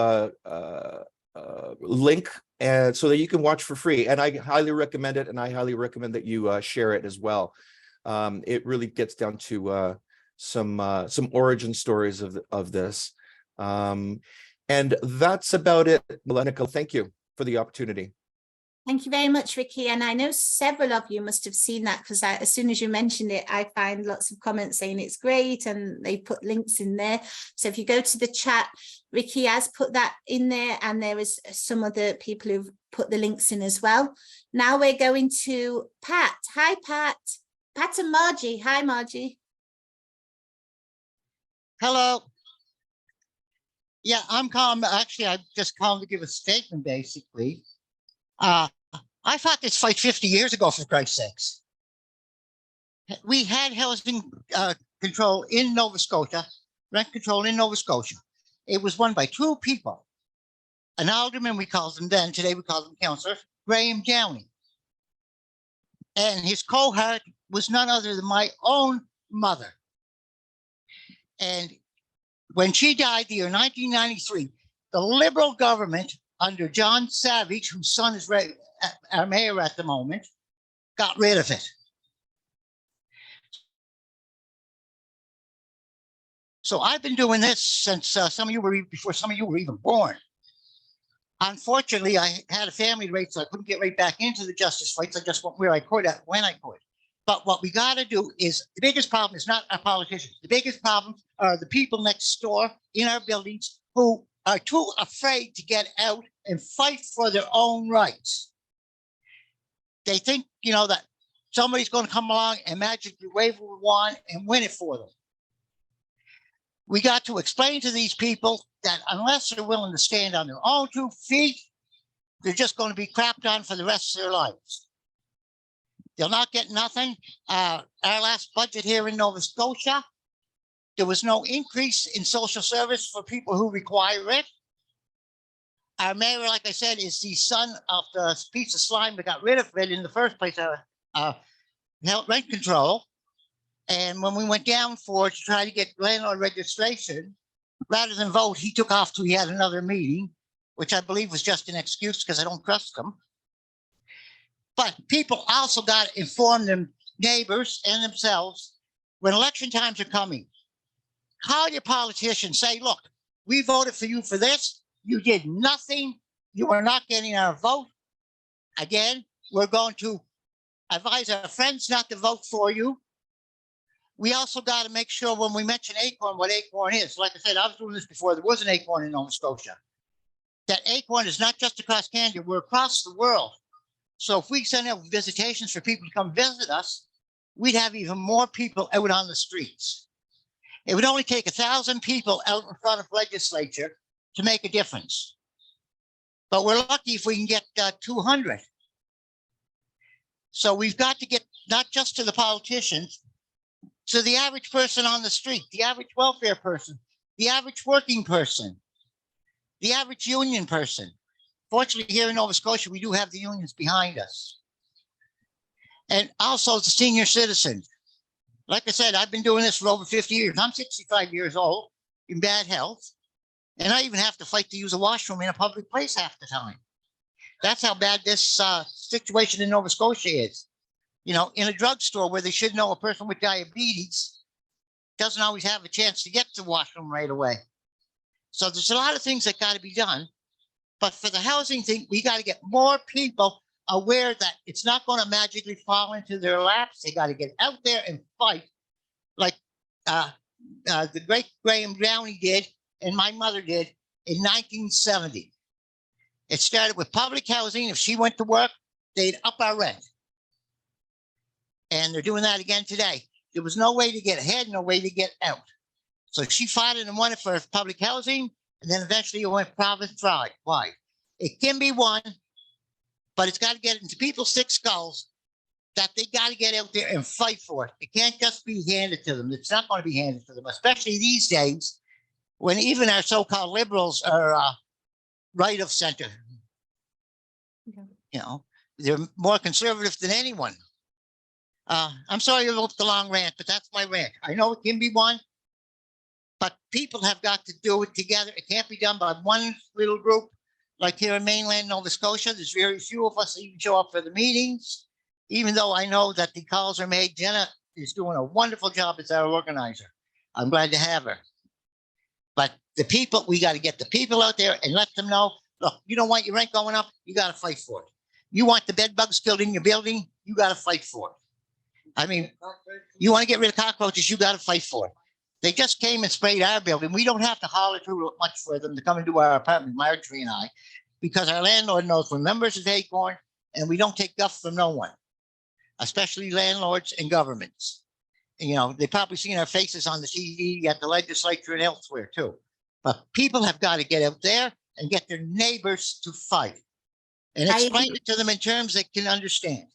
Speaker 13: link, and so that you can watch for free. And I highly recommend it, and I highly recommend that you share it as well. It really gets down to some origin stories of this. And that's about it. Nicole, thank you for the opportunity.
Speaker 1: Thank you very much, Ricky. And I know several of you must have seen that, because as soon as you mentioned it, I find lots of comments saying it's great, and they put links in there. So if you go to the chat, Ricky has put that in there, and there is some other people who've put the links in as well. Now we're going to Pat. Hi, Pat. Pat and Margie. Hi, Margie.
Speaker 14: Hello. Yeah, I'm calling. Actually, I'm just calling to give a statement, basically. I fought this fight 50 years ago, for Christ's sakes. We had housing control in Nova Scotia, rent control in Nova Scotia. It was won by two people. An alderman, we called them then, today we call them councillors, Graham Downey. And his cohort was none other than my own mother. And when she died, the year 1993, the Liberal government under John Savage, whose son is our mayor at the moment, got rid of it. So I've been doing this since some of you were before some of you were even born. Unfortunately, I had a family to raise, so I couldn't get right back into the justice fights. I just went where I could at when I could. But what we got to do is, the biggest problem is not our politicians. The biggest problem are the people next door in our buildings who are too afraid to get out and fight for their own rights. They think, that somebody's going to come along and magically wave a wand and win it for them. We got to explain to these people that unless they're willing to stand on their own 2 feet, they're just going to be crapped on for the rest of their lives. They'll not get nothing. Our last budget here in Nova Scotia, there was no increase in social service for people who require it. Our mayor, like I said, is the son of the piece of slime that got rid of it in the first place, rent control. And when we went down to try to get landlord registration, rather than vote, he took off till he had another meeting, which I believe was just an excuse because I don't trust him. But people also got to inform their neighbors and themselves when election times are coming. Call your politicians, say, look, we voted for you for this. You did nothing. You are not getting our vote. Again, we're going to advise our friends not to vote for you. We also got to make sure when we mention ACORN, what ACORN is. Like I said, I was doing this before there was an ACORN in Nova Scotia. That ACORN is not just across Canada, we're across the world. So if we send out visitations for people to come visit us, we'd have even more people out on the streets. It would only take 1,000 people out in front of legislature to make a difference. But we're lucky if we can get 200. So we've got to get not just to the politicians, to the average person on the street, the average welfare person, the average working person, the average union person. Fortunately, here in Nova Scotia, we do have the unions behind us. And also the senior citizens. Like I said, I've been doing this for over 50 years. I'm 65 years old in bad health. And I even have to fight to use a washroom in a public place half the time. That's how bad this situation in Nova Scotia is. You know, in a drugstore where they should know a person with diabetes doesn't always have a chance to get to the washroom right away. So there's a lot of things that got to be done. But for the housing thing, we got to get more people aware that it's not going to magically fall into their laps. They got to get out there and fight like the great Graham Downey did and my mother did in 1970. It started with public housing. If she went to work, they'd up our rent. And they're doing that again today. There was no way to get ahead, no way to get out. So she fought it and won it for public housing, and then eventually it went province-wide. It can be won, but it's got to get into people's thick skulls that they got to get out there and fight for it. It can't just be handed to them. It's not going to be handed to them, especially these days when even our so-called liberals are right of center.
Speaker 10: Okay.
Speaker 14: You know, they're more conservative than anyone. I'm sorry about the long rant, but that's my rant. I know it can be won, but people have got to do it together. It can't be done by one little group. Like here in mainland Nova Scotia, there's very few of us that even show up for the meetings, even though I know that the calls are made. Jenna is doing a wonderful job as our organizer. I'm glad to have her. But the people, we got to get the people out there and let them know, look, you don't want your rent going up, you got to fight for it. You want the bed bugs killed in your building, you got to fight for it. I mean, you want to get rid of cockroaches, you got to fight for it. They just came and sprayed our building. We don't have to holler through much for them to come into our apartment, Marjorie and I, because our landlord knows we're members of ACORN and we don't take guff from no one, especially landlords and governments. And, you know, they've probably seen our faces on the TV at the legislature and elsewhere too. But people have got to get out there and get their neighbors to fight and explain it to them in terms they can understand.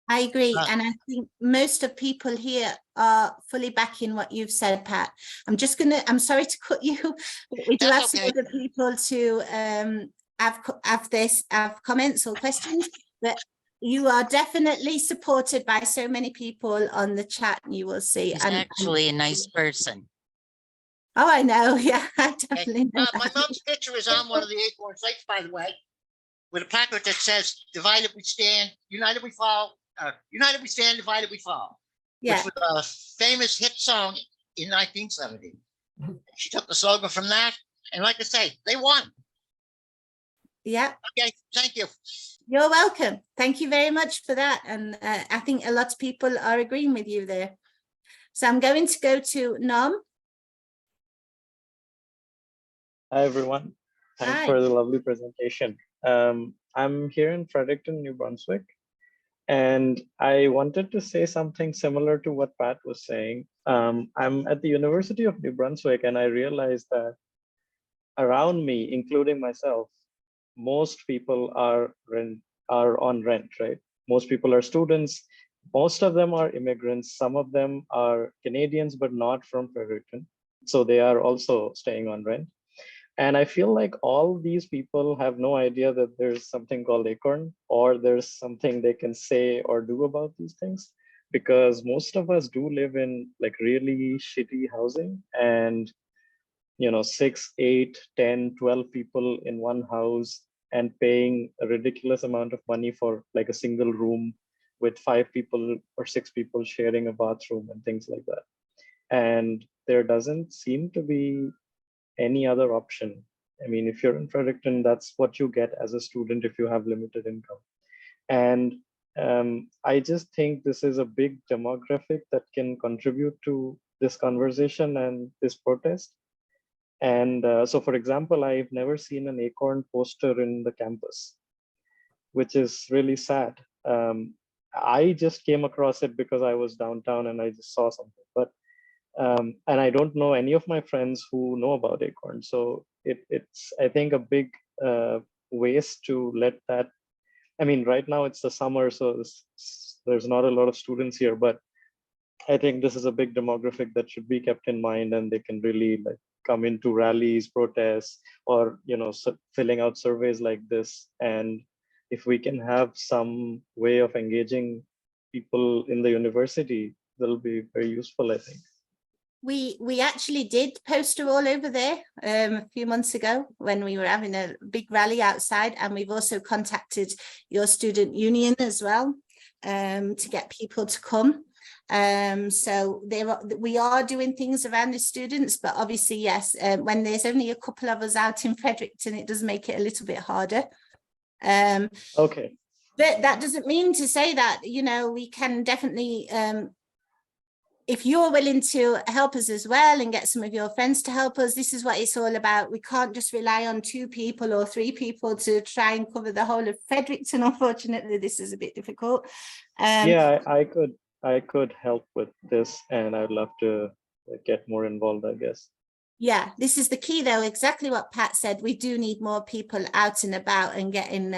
Speaker 1: I agree. And I think most of people here are fully backing what you've said, Pat. I'm sorry to cut you, but we do have some other people to have comments or questions, but you are definitely supported by so many people on the chat, you will see.
Speaker 15: He's actually a nice person.
Speaker 1: Oh, I know. Yeah, I definitely know.
Speaker 14: My mom's picture is on one of the ACORN sites, by the way, with a placard that says, divided we stand, united we fall. United we stand, divided we fall.
Speaker 1: Yeah.
Speaker 14: Which was a famous hit song in 1970. She took the slogan from that, and like I say, they won.
Speaker 1: Yeah.
Speaker 14: Okay, thank you.
Speaker 1: You're welcome. Thank you very much for that. And I think a lot of people are agreeing with you there. So I'm going to go to Nom.
Speaker 16: Hi, everyone. Thanks
Speaker 1: Hi.
Speaker 16: for the lovely presentation. I'm here in Fredericton, New Brunswick. And I wanted to say something similar to what Pat was saying. I'm at the University of New Brunswick, and I realized that around me, including myself, most people are on rent, right? Most people are students. Most of them are immigrants. Some of them are Canadians, but not from Fredericton. So they are also staying on rent. And I feel like all these people have no idea that there's something called ACORN, or there's something they can say or do about these things, because most of us do live in like really shitty housing, and 6, 8, 10, 12 people in one house and paying a ridiculous amount of money for like a single room with 5 people or 6 people sharing a bathroom and things like that. And there doesn't seem to be any other option. I mean, if you're in Fredericton, that's what you get as a student if you have limited income. And I just think this is a big demographic that can contribute to this conversation and this protest. And so, for example, I've never seen an ACORN poster in the campus, which is really sad. I just came across it because I was downtown and I just saw something. But and I don't know any of my friends who know about ACORN. So it's, I think, a big waste to let that. I mean, right now it's the summer, so there's not a lot of students here, but I think this is a big demographic that should be kept in mind, and they can really like come into rallies, protests, or filling out surveys like this. And if we can have some way of engaging people in the university, that'll be very useful, I think.
Speaker 1: We actually did poster all over there a few months ago when we were having a big rally outside, and we've also contacted your student union as well. to get people to come. So we are doing things around the students, but obviously, yes, when there's only a couple of us out in Fredericton, it does make it a little bit harder.
Speaker 16: Okay.
Speaker 1: But that doesn't mean to say that, you know, we can definitely, if you're willing to help us as well and get some of your friends to help us, this is what it's all about. We can't just rely on 2 people or 3 people to try and cover the whole of Fredericton. Unfortunately, this is a bit difficult.
Speaker 16: Yeah, I could help with this, and I'd love to get more involved, I guess.
Speaker 1: Yeah, this is the key though, exactly what Pat said. We do need more people out and about and getting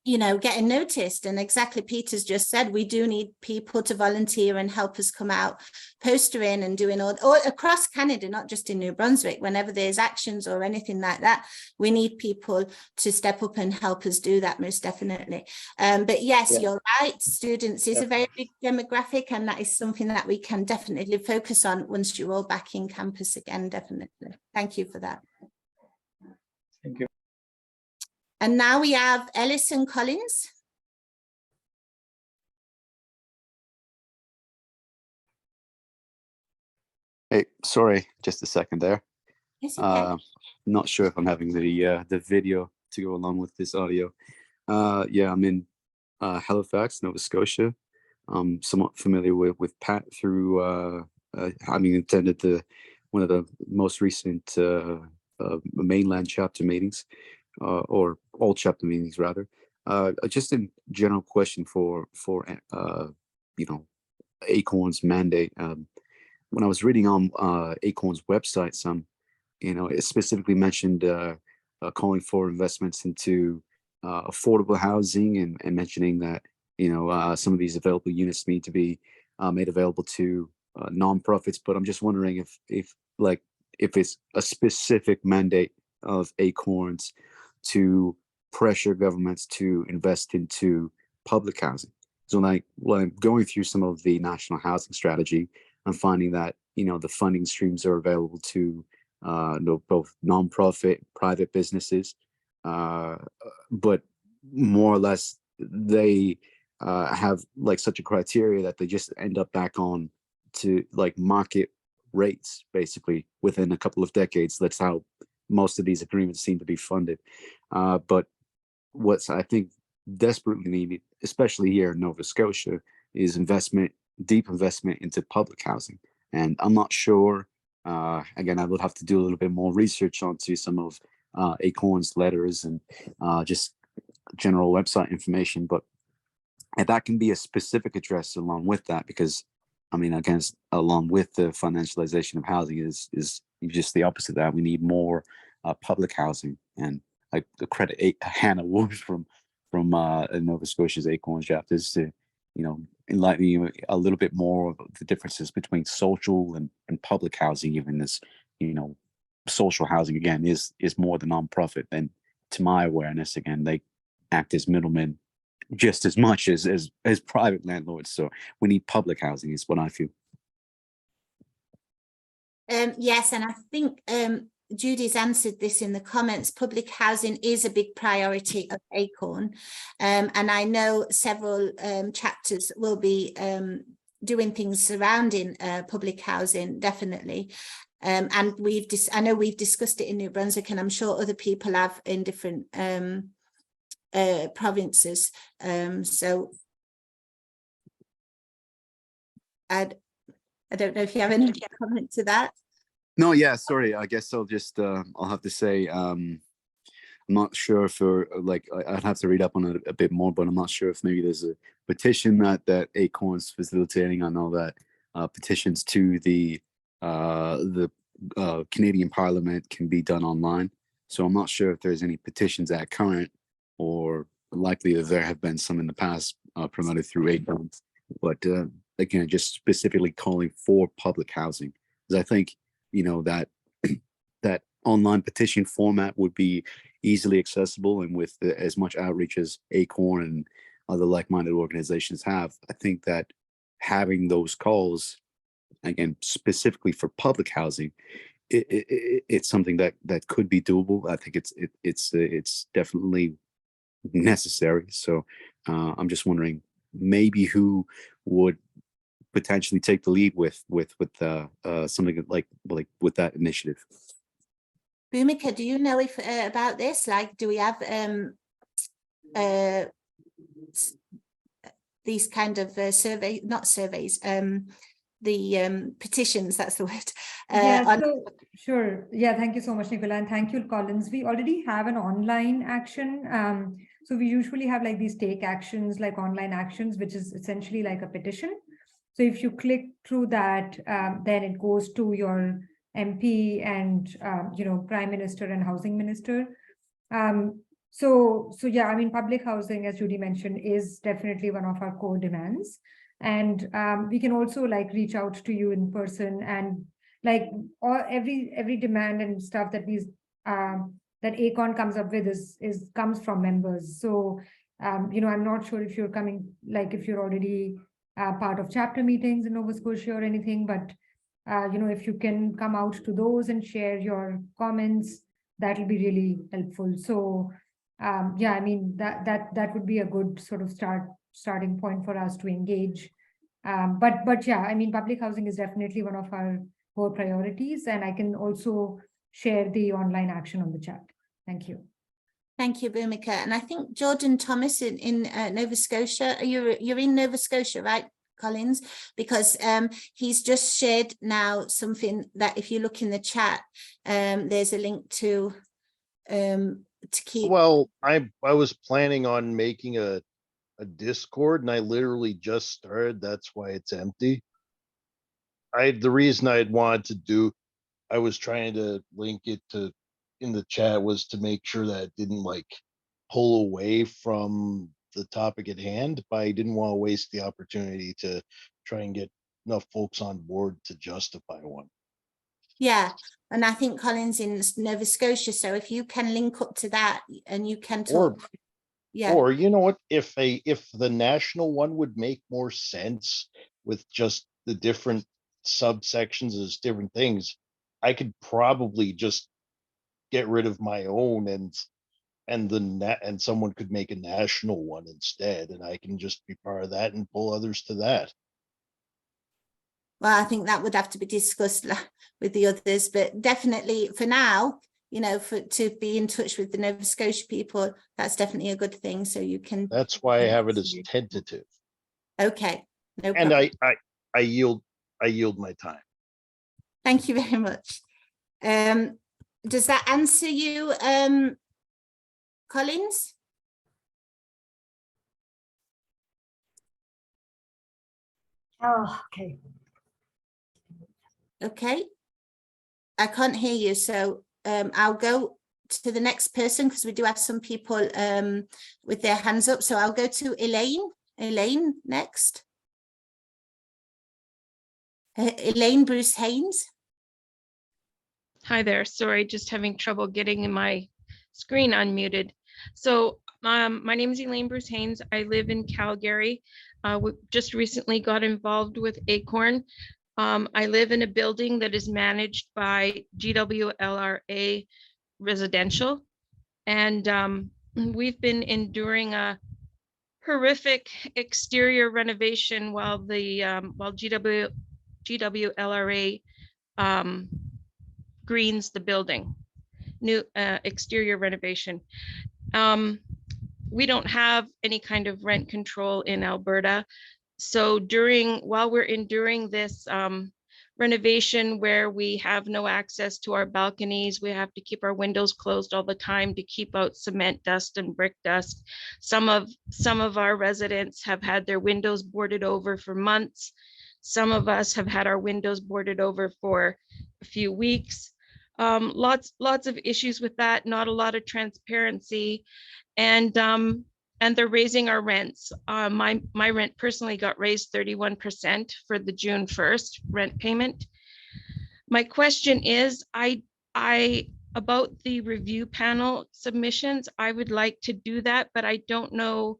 Speaker 1: you know, getting noticed. And exactly Peter's just said, we do need people to volunteer and help us come out postering and doing all across Canada, not just in New Brunswick. Whenever there's actions or anything like that, we need people to step up and help us do that, most definitely. But yes, you're right, students is a very big demographic, and that is something that we can definitely focus on once you're all back in campus again, definitely. Thank you for that.
Speaker 16: Thank you.
Speaker 1: And now we have Ellis and Collins.
Speaker 17: Hey, sorry, just a second there.
Speaker 1: It's okay.
Speaker 17: Not sure if I'm having the video to go along with this audio. Yeah, I'm in Halifax, Nova Scotia. I'm somewhat familiar with Pat through having attended one of the most recent mainland chapter meetings. Or all chapter meetings rather. Just a general question for you know, ACORN's mandate. When I was reading on ACORN's website, you know, it specifically mentioned calling for investments into affordable housing and mentioning that, you know, some of these available units need to be made available to nonprofits. But I'm just wondering if it's a specific mandate of ACORN's to pressure governments to invest into public housing. So like when I'm going through some of the national housing strategy, I'm finding that, you know, the funding streams are available to both nonprofit, private businesses, but more or less they have like such a criteria that they just end up back on to like market rates basically within a couple of decades. That's how most of these agreements seem to be funded. But what's I think desperately needed, especially here in Nova Scotia, is deep investment into public housing. And I'm not sure, again, I would have to do a little bit more research onto some of ACORN's letters and just general website information, but that can be a specific address along with that, because I mean, again, along with the financialization of housing is just the opposite of that. We need more public housing, and I credit Hannah Wolf from Nova Scotia's ACORN chapters to, you know, enlighten you a little bit more of the differences between social and public housing. Even as, you know, social housing again is more the nonprofit, and to my awareness, again, they act as middlemen just as much as private landlords. So we need public housing is what I feel.
Speaker 1: Yes, and I think Judy's answered this in the comments. Public housing is a big priority of ACORN, and I know several chapters will be doing things surrounding public housing, definitely. And I know we've discussed it in New Brunswick, and I'm sure other people have in different provinces. So I don't know if you have any comment to that.
Speaker 17: No, yeah, sorry. I guess I'll just I'll have to say I'm not sure if I'd have to read up on it a bit more, but I'm not sure if maybe there's a petition that ACORN's facilitating. I know that petitions to the Canadian Parliament can be done online. So I'm not sure if there's any petitions at current, or likely that there have been some in the past promoted through ACORN. But again, just specifically calling for public housing, because I think, you know, that that online petition format would be easily accessible, and with as much outreach as ACORN and other like-minded organizations have, I think that having those calls, again, specifically for public housing, it's something that could be doable. I think it's definitely necessary. So I'm just wondering maybe who would potentially take the lead with something like with that initiative.
Speaker 1: Bhumika, do you know if about this? Like, do we have these kind of not surveys, the petitions, that's the word.
Speaker 12: Sure. Yeah, thank you so much, Nicola, and thank you, Collins. We already have an online action. So we usually have like these take actions, like online actions, which is essentially like a petition. So if you click through that, then it goes to your MP and, Prime Minister and Housing Minister. So yeah, I mean, public housing, as Judy mentioned, is definitely one of our core demands. And we can also like reach out to you in person, and like every demand and stuff that that ACORN comes up with comes from members. So I'm not sure if you're coming, like if you're already part of chapter meetings in Nova Scotia or anything, but if you can come out to those and share your comments, that'll be really helpful. So yeah, I mean, that would be a good sort of starting point for us to engage. But yeah, I mean, public housing is definitely one of our core priorities, and I can also share the online action on the chat. Thank you.
Speaker 1: Thank you, Bhumika. And I think Jordan Thomas in Nova Scotia, you're in Nova Scotia, right, Collins? Because he's just shared now something that if you look in the chat, there's a link to keep.
Speaker 3: Well, I was planning on making a Discord, and I literally just started. That's why it's empty. The reason I'd wanted to do, I was trying to link it to in the chat, was to make sure that it didn't like pull away from the topic at hand, but I didn't want to waste the opportunity to try and get enough folks on board to justify one.
Speaker 1: Yeah, and I think Collins in Nova Scotia, so if you can link up to that and you can talk.
Speaker 3: Or you know what, if the national one would make more sense with just the different subsections as different things, I could probably just get rid of my own and someone could make a national one instead, and I can just be part of that and pull others to that.
Speaker 1: Well, I think that would have to be discussed with the others, but definitely for now, to be in touch with the Nova Scotia people, that's definitely a good thing. So you can.
Speaker 3: That's why I have it as tentative.
Speaker 1: Okay. No
Speaker 3: and
Speaker 1: problem.
Speaker 3: I yield my time.
Speaker 1: Thank you very much. Does that answer you, Collins?
Speaker 6: Oh, okay.
Speaker 1: Okay. I can't hear you, so I'll go to the next person because we do have some people with their hands up. So I'll go to Elaine. Elaine next. Elaine Bruce Haynes.
Speaker 18: Hi there. Sorry, just having trouble getting in my screen unmuted. So my name is Elaine Bruce Haynes. I live in Calgary. We just recently got involved with ACORN. I live in a building that is managed by GWLRA Residential. And we've been enduring a horrific exterior renovation while GWLRA greens the building, new exterior renovation. We don't have any kind of rent control in Alberta. So while we're enduring this renovation where we have no access to our balconies, we have to keep our windows closed all the time to keep out cement dust and brick dust. Some of our residents have had their windows boarded over for months. Some of us have had our windows boarded over for a few weeks. Lots of issues with that, not a lot of transparency, and they're raising our rents. My rent personally got raised 31% for the June 1st rent payment. My question is, about the review panel submissions, I would like to do that, but I don't know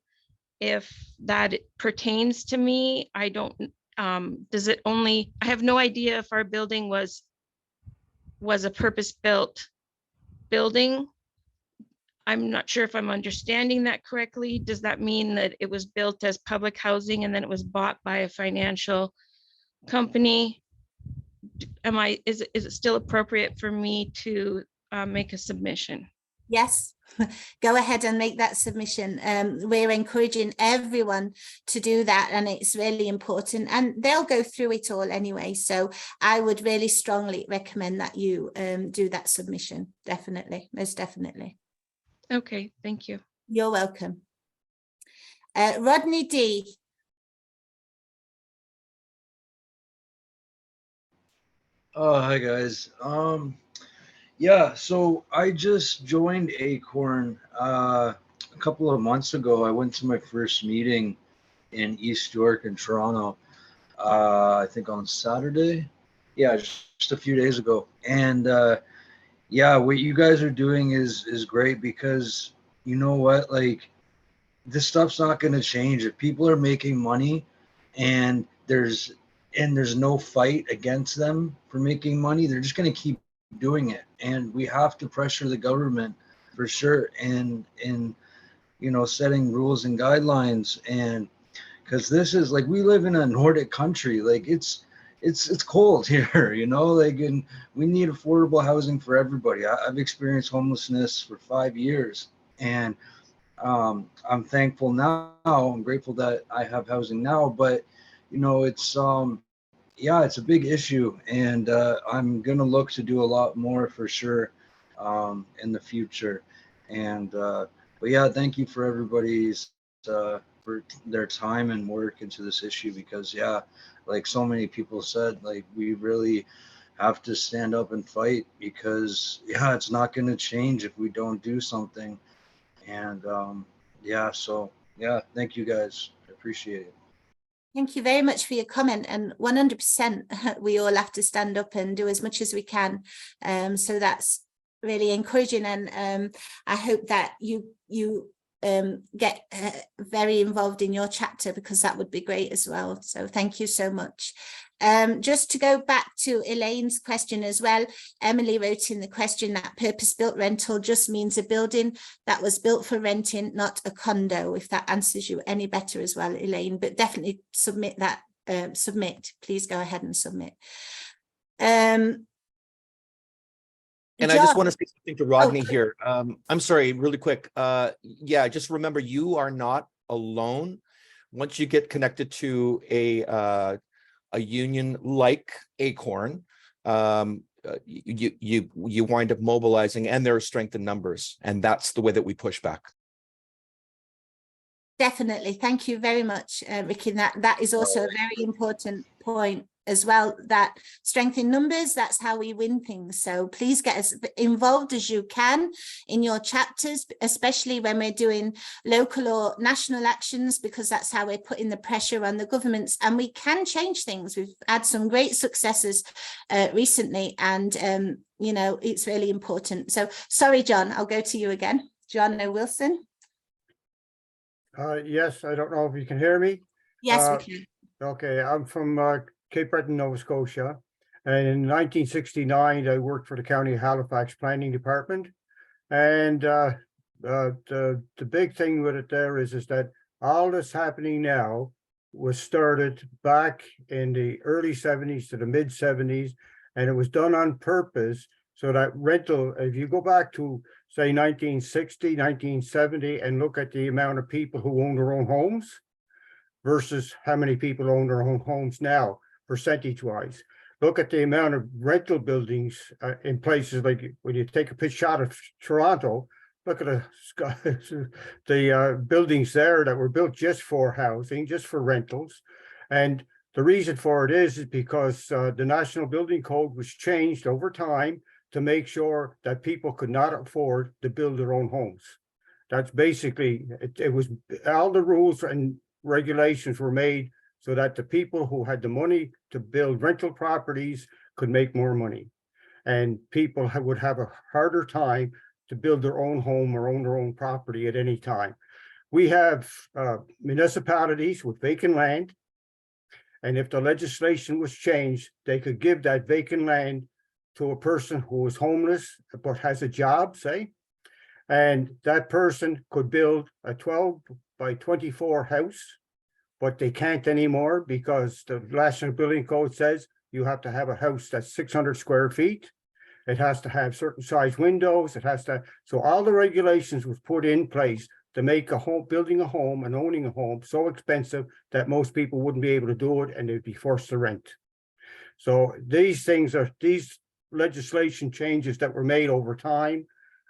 Speaker 18: if that pertains to me. I don't, I have no idea if our building was a purpose-built building. I'm not sure if I'm understanding that correctly. Does that mean that it was built as public housing and then it was bought by a financial company? Is it still appropriate for me to make a submission?
Speaker 1: Yes, go ahead and make that submission. We're encouraging everyone to do that, and it's really important, and they'll go through it all anyway. So I would really strongly recommend that you do that submission. Definitely, most definitely.
Speaker 18: Okay, thank you.
Speaker 1: You're welcome. Rodney D.
Speaker 19: Oh, hi guys. Yeah, so I just joined ACORN a couple of months ago. I went to my first meeting in East York in Toronto, I think on Saturday. Yeah, just a few days ago. And yeah, what you guys are doing is great, because you know what, like, this stuff's not going to change if people are making money and there's no fight against them for making money. They're just going to keep doing it, and we have to pressure the government for sure, and you know, setting rules and guidelines. And because this is like, we live in a Nordic country, like it's cold here, you know, like, and we need affordable housing for everybody. I've experienced homelessness for 5 years, and I'm thankful now. I'm grateful that I have housing now, but you know, it's yeah, it's a big issue, and I'm gonna look to do a lot more for sure in the future. And but yeah, thank you for everybody's for their time and work into this issue, because yeah, like so many people said, like, we really have to stand up and fight, because yeah, it's not going to change if we don't do something. And yeah, so yeah, thank you guys, I appreciate it.
Speaker 1: Thank you very much for your comment, and 100% we all have to stand up and do as much as we can. So that's really encouraging, and I hope that you get very involved in your chapter, because that would be great as well. So thank you so much. Just to go back to Elaine's question as well, Emily wrote in the question that purpose-built rental just means a building that was built for renting, not a condo, if that answers you any better as well, Elaine. But definitely submit that, please go ahead and submit.
Speaker 13: And
Speaker 1: John.
Speaker 13: I just want to say something to Rodney here. I'm sorry, really quick. Yeah, just remember, you are not alone. Once you get connected to a union like ACORN, you wind up mobilizing, and there are strength in numbers, and that's the way that we push back.
Speaker 1: Definitely. Thank you very much, Ricky. That is also a very important point as well, that strength in numbers, that's how we win things. So please get as involved as you can in your chapters, especially when we're doing local or national actions, because that's how we're putting the pressure on the governments, and we can change things. We've had some great successes recently, and you know, it's really important. So sorry, John, I'll go to you again. John O. Wilson.
Speaker 20: Yes, I don't know if you can hear me.
Speaker 1: Yes, we can.
Speaker 20: Okay, I'm from Cape Breton, Nova Scotia. And in 1969, I worked for the County of Halifax Planning Department. And the big thing with it there is that all that's happening now was started back in the early 70s to the mid 70s. And it was done on purpose so that rental, if you go back to say 1960, 1970, and look at the amount of people who own their own homes versus how many people own their own homes now, percentage-wise. Look at the amount of rental buildings in places like, when you take a shot of Toronto, look at the buildings there that were built just for housing, just for rentals. And the reason for it is because the National Building Code was changed over time to make sure that people could not afford to build their own homes. That's basically, it was, all the rules and regulations were made so that the people who had the money to build rental properties could make more money. And people would have a harder time to build their own home or own their own property at any time. We have municipalities with vacant land. And if the legislation was changed, they could give that vacant land to a person who is homeless but has a job, say, And that person could build a 12 by 24 house, but they can't anymore because the National Building Code says you have to have a house that's 600 square feet. It has to have certain size windows. It has to, so all the regulations was put in place to make a home, building a home and owning a home so expensive that most people wouldn't be able to do it and they'd be forced to rent. So these legislation changes that were made over time,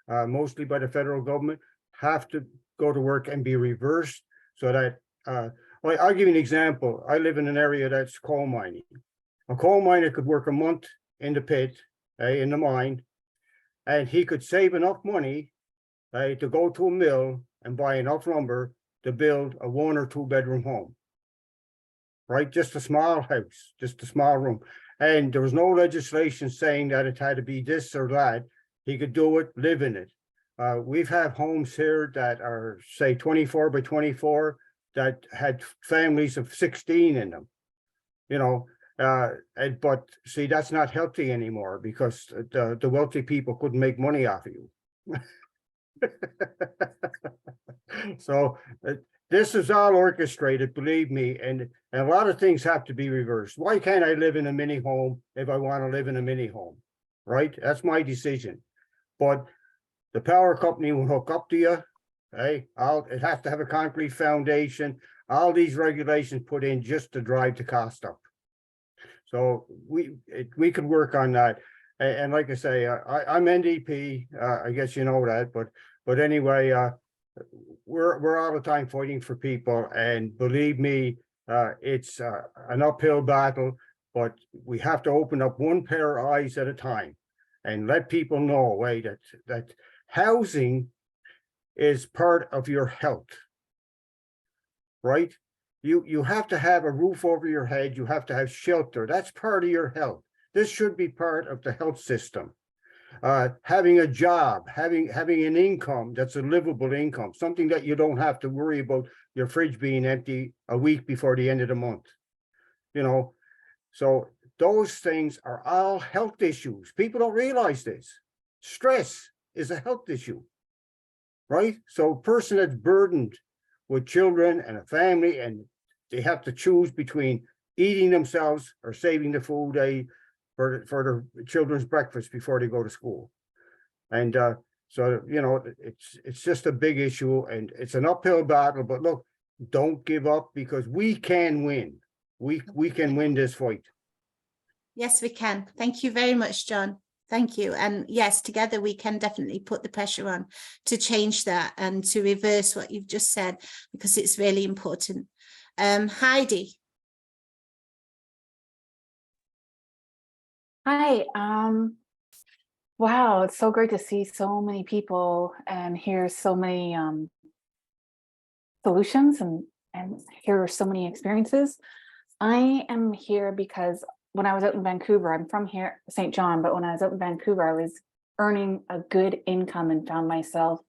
Speaker 20: mostly by the federal government, have to go to work and be reversed so that, I'll give you an example. I live in an area that's coal mining. A coal miner could work a month in the pit, in the mine, and he could save enough money to go to a mill and buy enough lumber to build a 1 or 2 bedroom home. Right, just a small house, just a small room. And there was no legislation saying that it had to be this or that. He could do it, live in it. We've had homes here that are, say, 24 by 24 that had families of 16 in them, you know. But see, that's not healthy anymore because the wealthy people couldn't make money off of you. So this is all orchestrated, believe me, and a lot of things have to be reversed. Why can't I live in a mini home if I want to live in a mini home? Right? That's my decision. But the power company will hook up to you. It has to have a concrete foundation. All these regulations put in just to drive the cost up. So we could work on that. And like I say, I'm NDP. I guess you know that, but anyway, we're all the time fighting for people, and believe me, it's an uphill battle. But we have to open up one pair of eyes at a time, and let people know that housing is part of your health, right? You have to have a roof over your head. You have to have shelter. That's part of your health. This should be part of the health system. Having a job, having an income that's a livable income, something that you don't have to worry about your fridge being empty a week before the end of the month. You know, so those things are all health issues. People don't realize this. Stress is a health issue, right? So a person that's burdened with children and a family, and they have to choose between eating themselves or saving the food for their children's breakfast before they go to school. And so, you know, it's just a big issue, and it's an uphill battle. But look, don't give up, because we can win. We can win this fight.
Speaker 1: Yes, we can. Thank you very much, John. Thank you. And yes, together we can definitely put the pressure on to change that and to reverse what you've just said, because it's really important. Heidi.
Speaker 21: Hi. Wow, it's so great to see so many people and hear so many solutions and hear so many experiences. I am here because when I was out in Vancouver, I'm from here, St. John, but when I was out in Vancouver, I was earning a good income and found myself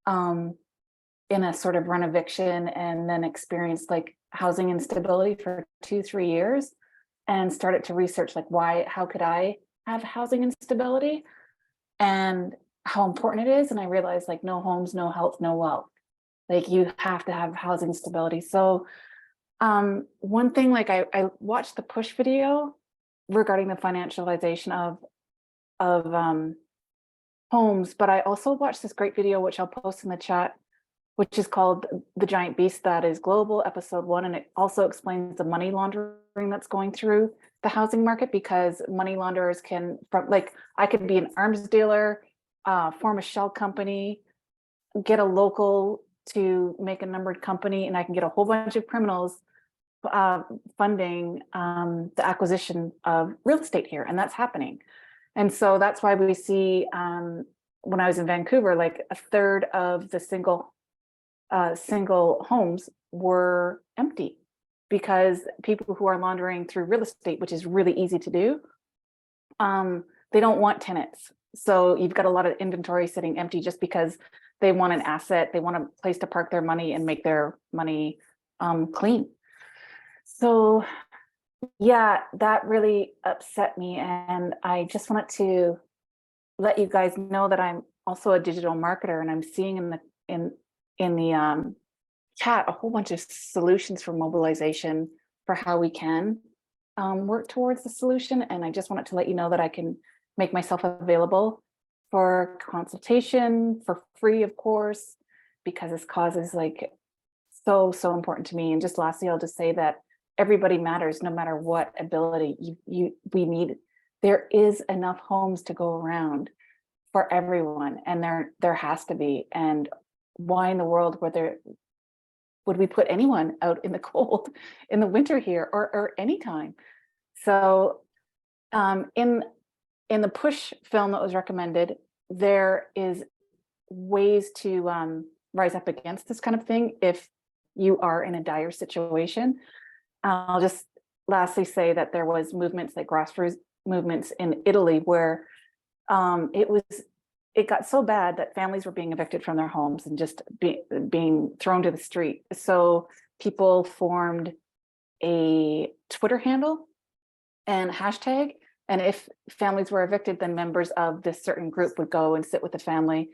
Speaker 21: in a sort of run eviction, and then experienced like housing instability for 2-3 years, and started to research like how could I have housing instability and how important it is. And I realized like no homes, no health, no wealth. Like you have to have housing stability. So one thing, like I watched the push video regarding the financialization of homes, but I also watched this great video, which I'll post in the chat, which is called The Giant Beast That Is Global, episode 1. And it also explains the money laundering that's going through the housing market, because money launderers can, like, I could be an arms dealer, form a shell company, get a local to make a numbered company, and I can get a whole bunch of criminals funding the acquisition of real estate here. And that's happening. And so that's why we see, when I was in Vancouver, like a third of the single homes were empty, because people who are laundering through real estate, which is really easy to do, they don't want tenants. So you've got a lot of inventory sitting empty just because they want an asset, they want a place to park their money and make their money clean. So yeah, that really upset me. And I just wanted to let you guys know that I'm also a digital marketer, and I'm seeing in the chat a whole bunch of solutions for mobilization for how we can work towards the solution. And I just wanted to let you know that I can make myself available for consultation for free, of course, because this cause is like so important to me. And just lastly, I'll just say that everybody matters, no matter what ability we need. There is enough homes to go around for everyone, and there has to be. And why in the world would we put anyone out in the cold in the winter here or anytime? So in the push film that was recommended, there is ways to rise up against this kind of thing if you are in a dire situation. I'll just lastly say that there was movements, like grassroots movements in Italy, where it got so bad that families were being evicted from their homes and just being thrown to the street. So people formed a Twitter handle and hashtag, and if families were evicted, then members of this certain group would go and sit with the family.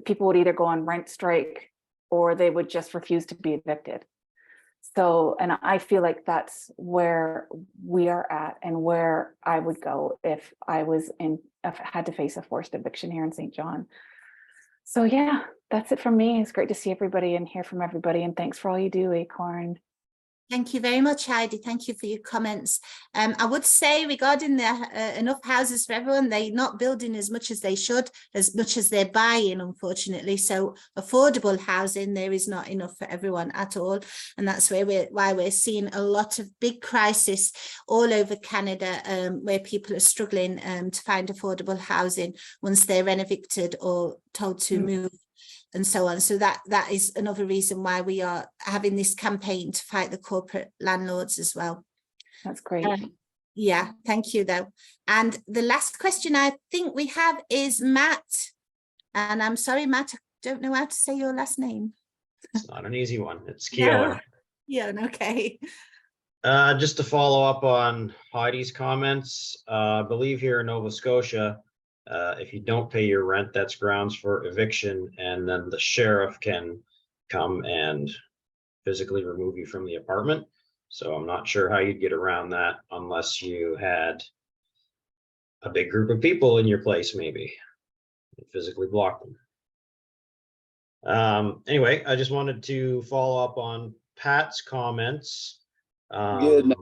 Speaker 21: People would either go on rent strike or they would just refuse to be evicted. So, and I feel like that's where we are at and where I would go if I had to face a forced eviction here in St. John. So yeah, that's it from me. It's great to see everybody and hear from everybody. And thanks for all you do, ACORN.
Speaker 1: Thank you very much, Heidi. Thank you for your comments. I would say regarding the enough houses for everyone, they're not building as much as they should, as much as they're buying, unfortunately. So affordable housing, there is not enough for everyone at all. And that's why we're seeing a lot of big crisis all over Canada, where people are struggling to find affordable housing once they're evicted or told to move, and so on. So that is another reason why we are having this campaign to fight the corporate landlords as well.
Speaker 21: That's great.
Speaker 1: Yeah, thank you though. And the last question I think we have is Matt. And I'm sorry, Matt, I don't know how to say your last name.
Speaker 8: It's not an easy one. It's Keeler.
Speaker 1: Yeah, okay.
Speaker 8: Just to follow up on Heidi's comments, I believe here in Nova Scotia, if you don't pay your rent, that's grounds for eviction, and then the sheriff can come and physically remove you from the apartment. So I'm not sure how you'd get around that unless you had a big group of people in your place, maybe physically block them. Anyway, I just wanted to follow up on Pat's comments about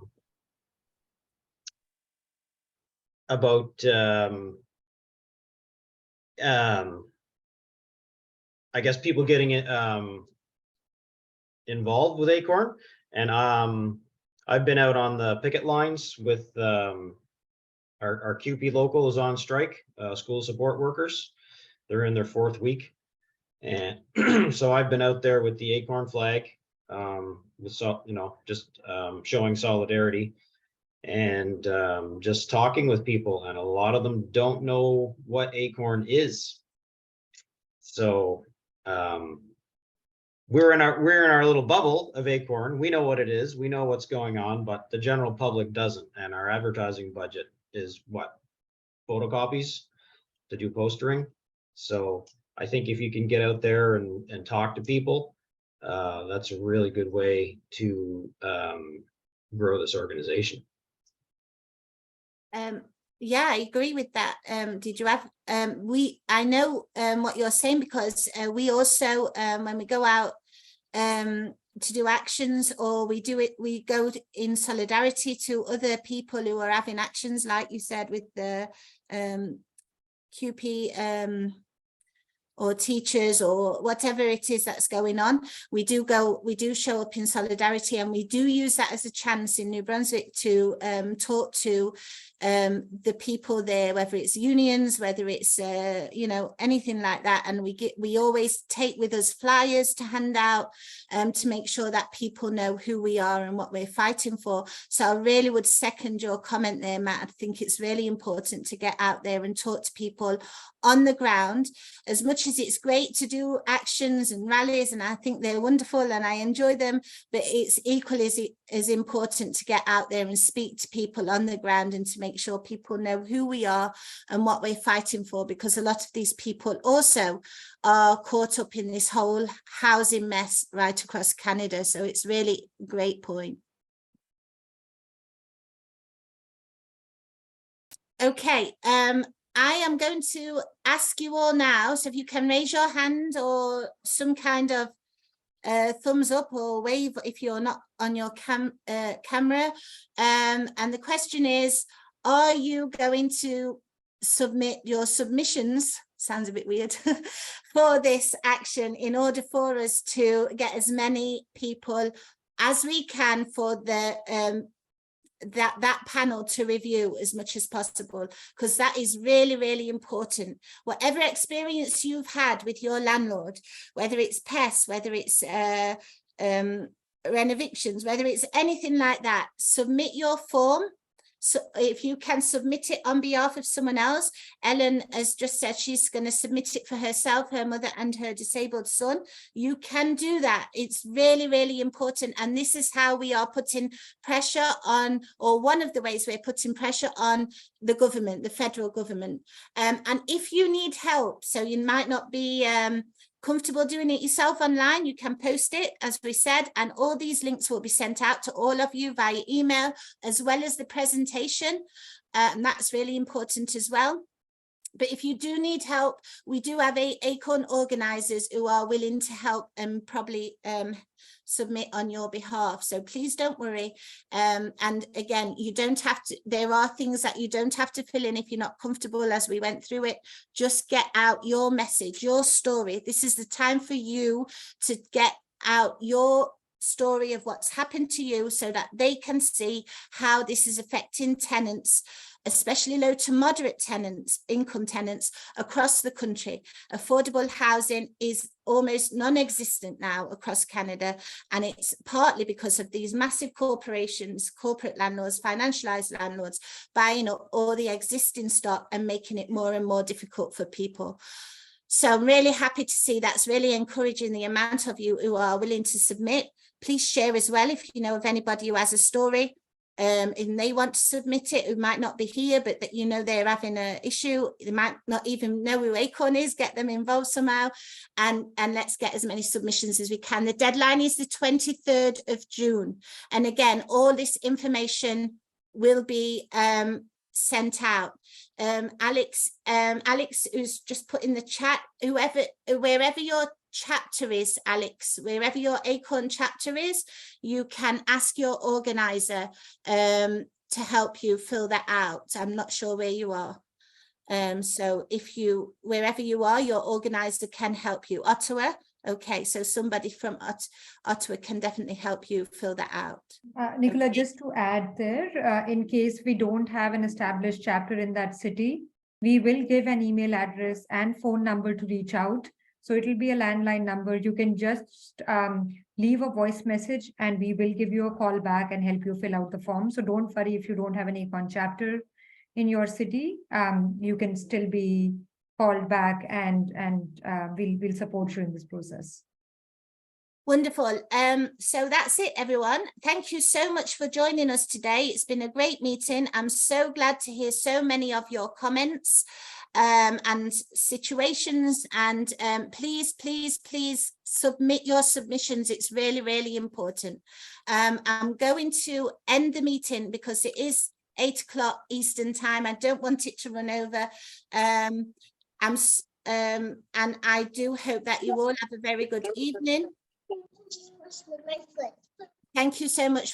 Speaker 8: I guess people getting involved with ACORN, and I've been out on the picket lines with our QP local is on strike, school support workers. They're in their 4th week, and so I've been out there with the ACORN flag, just showing solidarity and just talking with people, and a lot of them don't know what ACORN is. So we're in our little bubble of ACORN. We know what it is. We know what's going on, but the general public doesn't. And our advertising budget is what? Photocopies to do postering. So I think if you can get out there and talk to people, that's a really good way to grow this organization.
Speaker 1: Yeah, I agree with that. Did you have I know what you're saying, because we also when we go out to do actions, or we go in solidarity to other people who are having actions, like you said, with the QP or teachers or whatever it is that's going on. We do show up in solidarity, and we do use that as a chance in New Brunswick to talk to the people there, whether it's unions, whether it's anything like that. And we always take with us flyers to hand out to make sure that people know who we are and what we're fighting for. So I really would second your comment there, Matt. I think it's really important to get out there and talk to people on the ground. As much much as it's great to do actions and rallies, and I think they're wonderful and I enjoy them, but it's equally as important to get out there and speak to people on the ground and to make sure people know who we are and what we're fighting for, because a lot of these people also are caught up in this whole housing mess right across Canada. So it's really a great point. Okay, I am going to ask you all now, so if you can raise your hand or some kind of thumbs up or wave if you're not on your camera. And the question is, are you going to submit your submissions, sounds a bit weird, for this action in order for us to get as many people as we can for the that panel to review as much as possible, because that is really, really important. Whatever experience you've had with your landlord, whether it's pests, whether it's renovictions, whether it's anything like that, submit your form. So if you can submit it on behalf of someone else, Ellen has just said she's going to submit it for herself, her mother and her disabled son. You can do that. It's really, really important. And this is how we are putting pressure on, or one of the ways we're putting pressure on the government, the federal government. And if you need help, so you might not be comfortable doing it yourself online, you can post it, as we said, and all these links will be sent out to all of you via email, as well as the presentation, and that's really important as well. But if you do need help, we do have ACORN organisers who are willing to help and probably submit on your behalf. So please don't worry. And again, you don't have to, there are things that you don't have to fill in if you're not comfortable, as we went through it. Just get out your message, your story. This is the time for you to get out your story of what's happened to you, so that they can see how this is affecting tenants, especially low to moderate tenants, income tenants across the country. Affordable housing is almost non-existent now across Canada, and it's partly because of these massive corporations, corporate landlords, financialized landlords, buying up all the existing stock and making it more and more difficult for people. So I'm really happy to see that's really encouraging the amount of you who are willing to submit. Please share as well if you know of anybody who has a story and they want to submit it, who might not be here, but that you know they're having an issue. They might not even know who ACORN is. Get them involved somehow, and let's get as many submissions as we can. The deadline is the 23rd of June. And again, all this information will be sent out. Alex, who's just put in the chat, wherever your chapter is, Alex, wherever your ACORN chapter is, you can ask your organizer to help you fill that out. I'm not sure where you are. So if you, wherever you are, your organizer can help you. Ottawa, okay, so somebody from Ottawa can definitely help you fill that out.
Speaker 12: Nicola, just to add there, in case we don't have an established chapter in that city, we will give an email address and phone number to reach out. So it will be a landline number. You can just leave a voice message and we will give you a call back and help you fill out the form. So don't worry if you don't have an ACORN chapter in your city. You can still be called back and we'll support you in this process.
Speaker 1: Wonderful. So that's it, everyone. Thank you so much for joining us today. It's been a great meeting. I'm so glad to hear so many of your comments and situations, and please submit your submissions. It's really, really important. I'm going to end the meeting because it is 8 o'clock Eastern time. I don't want it to run over. And I do hope that you all have a very good evening. Thank you so much.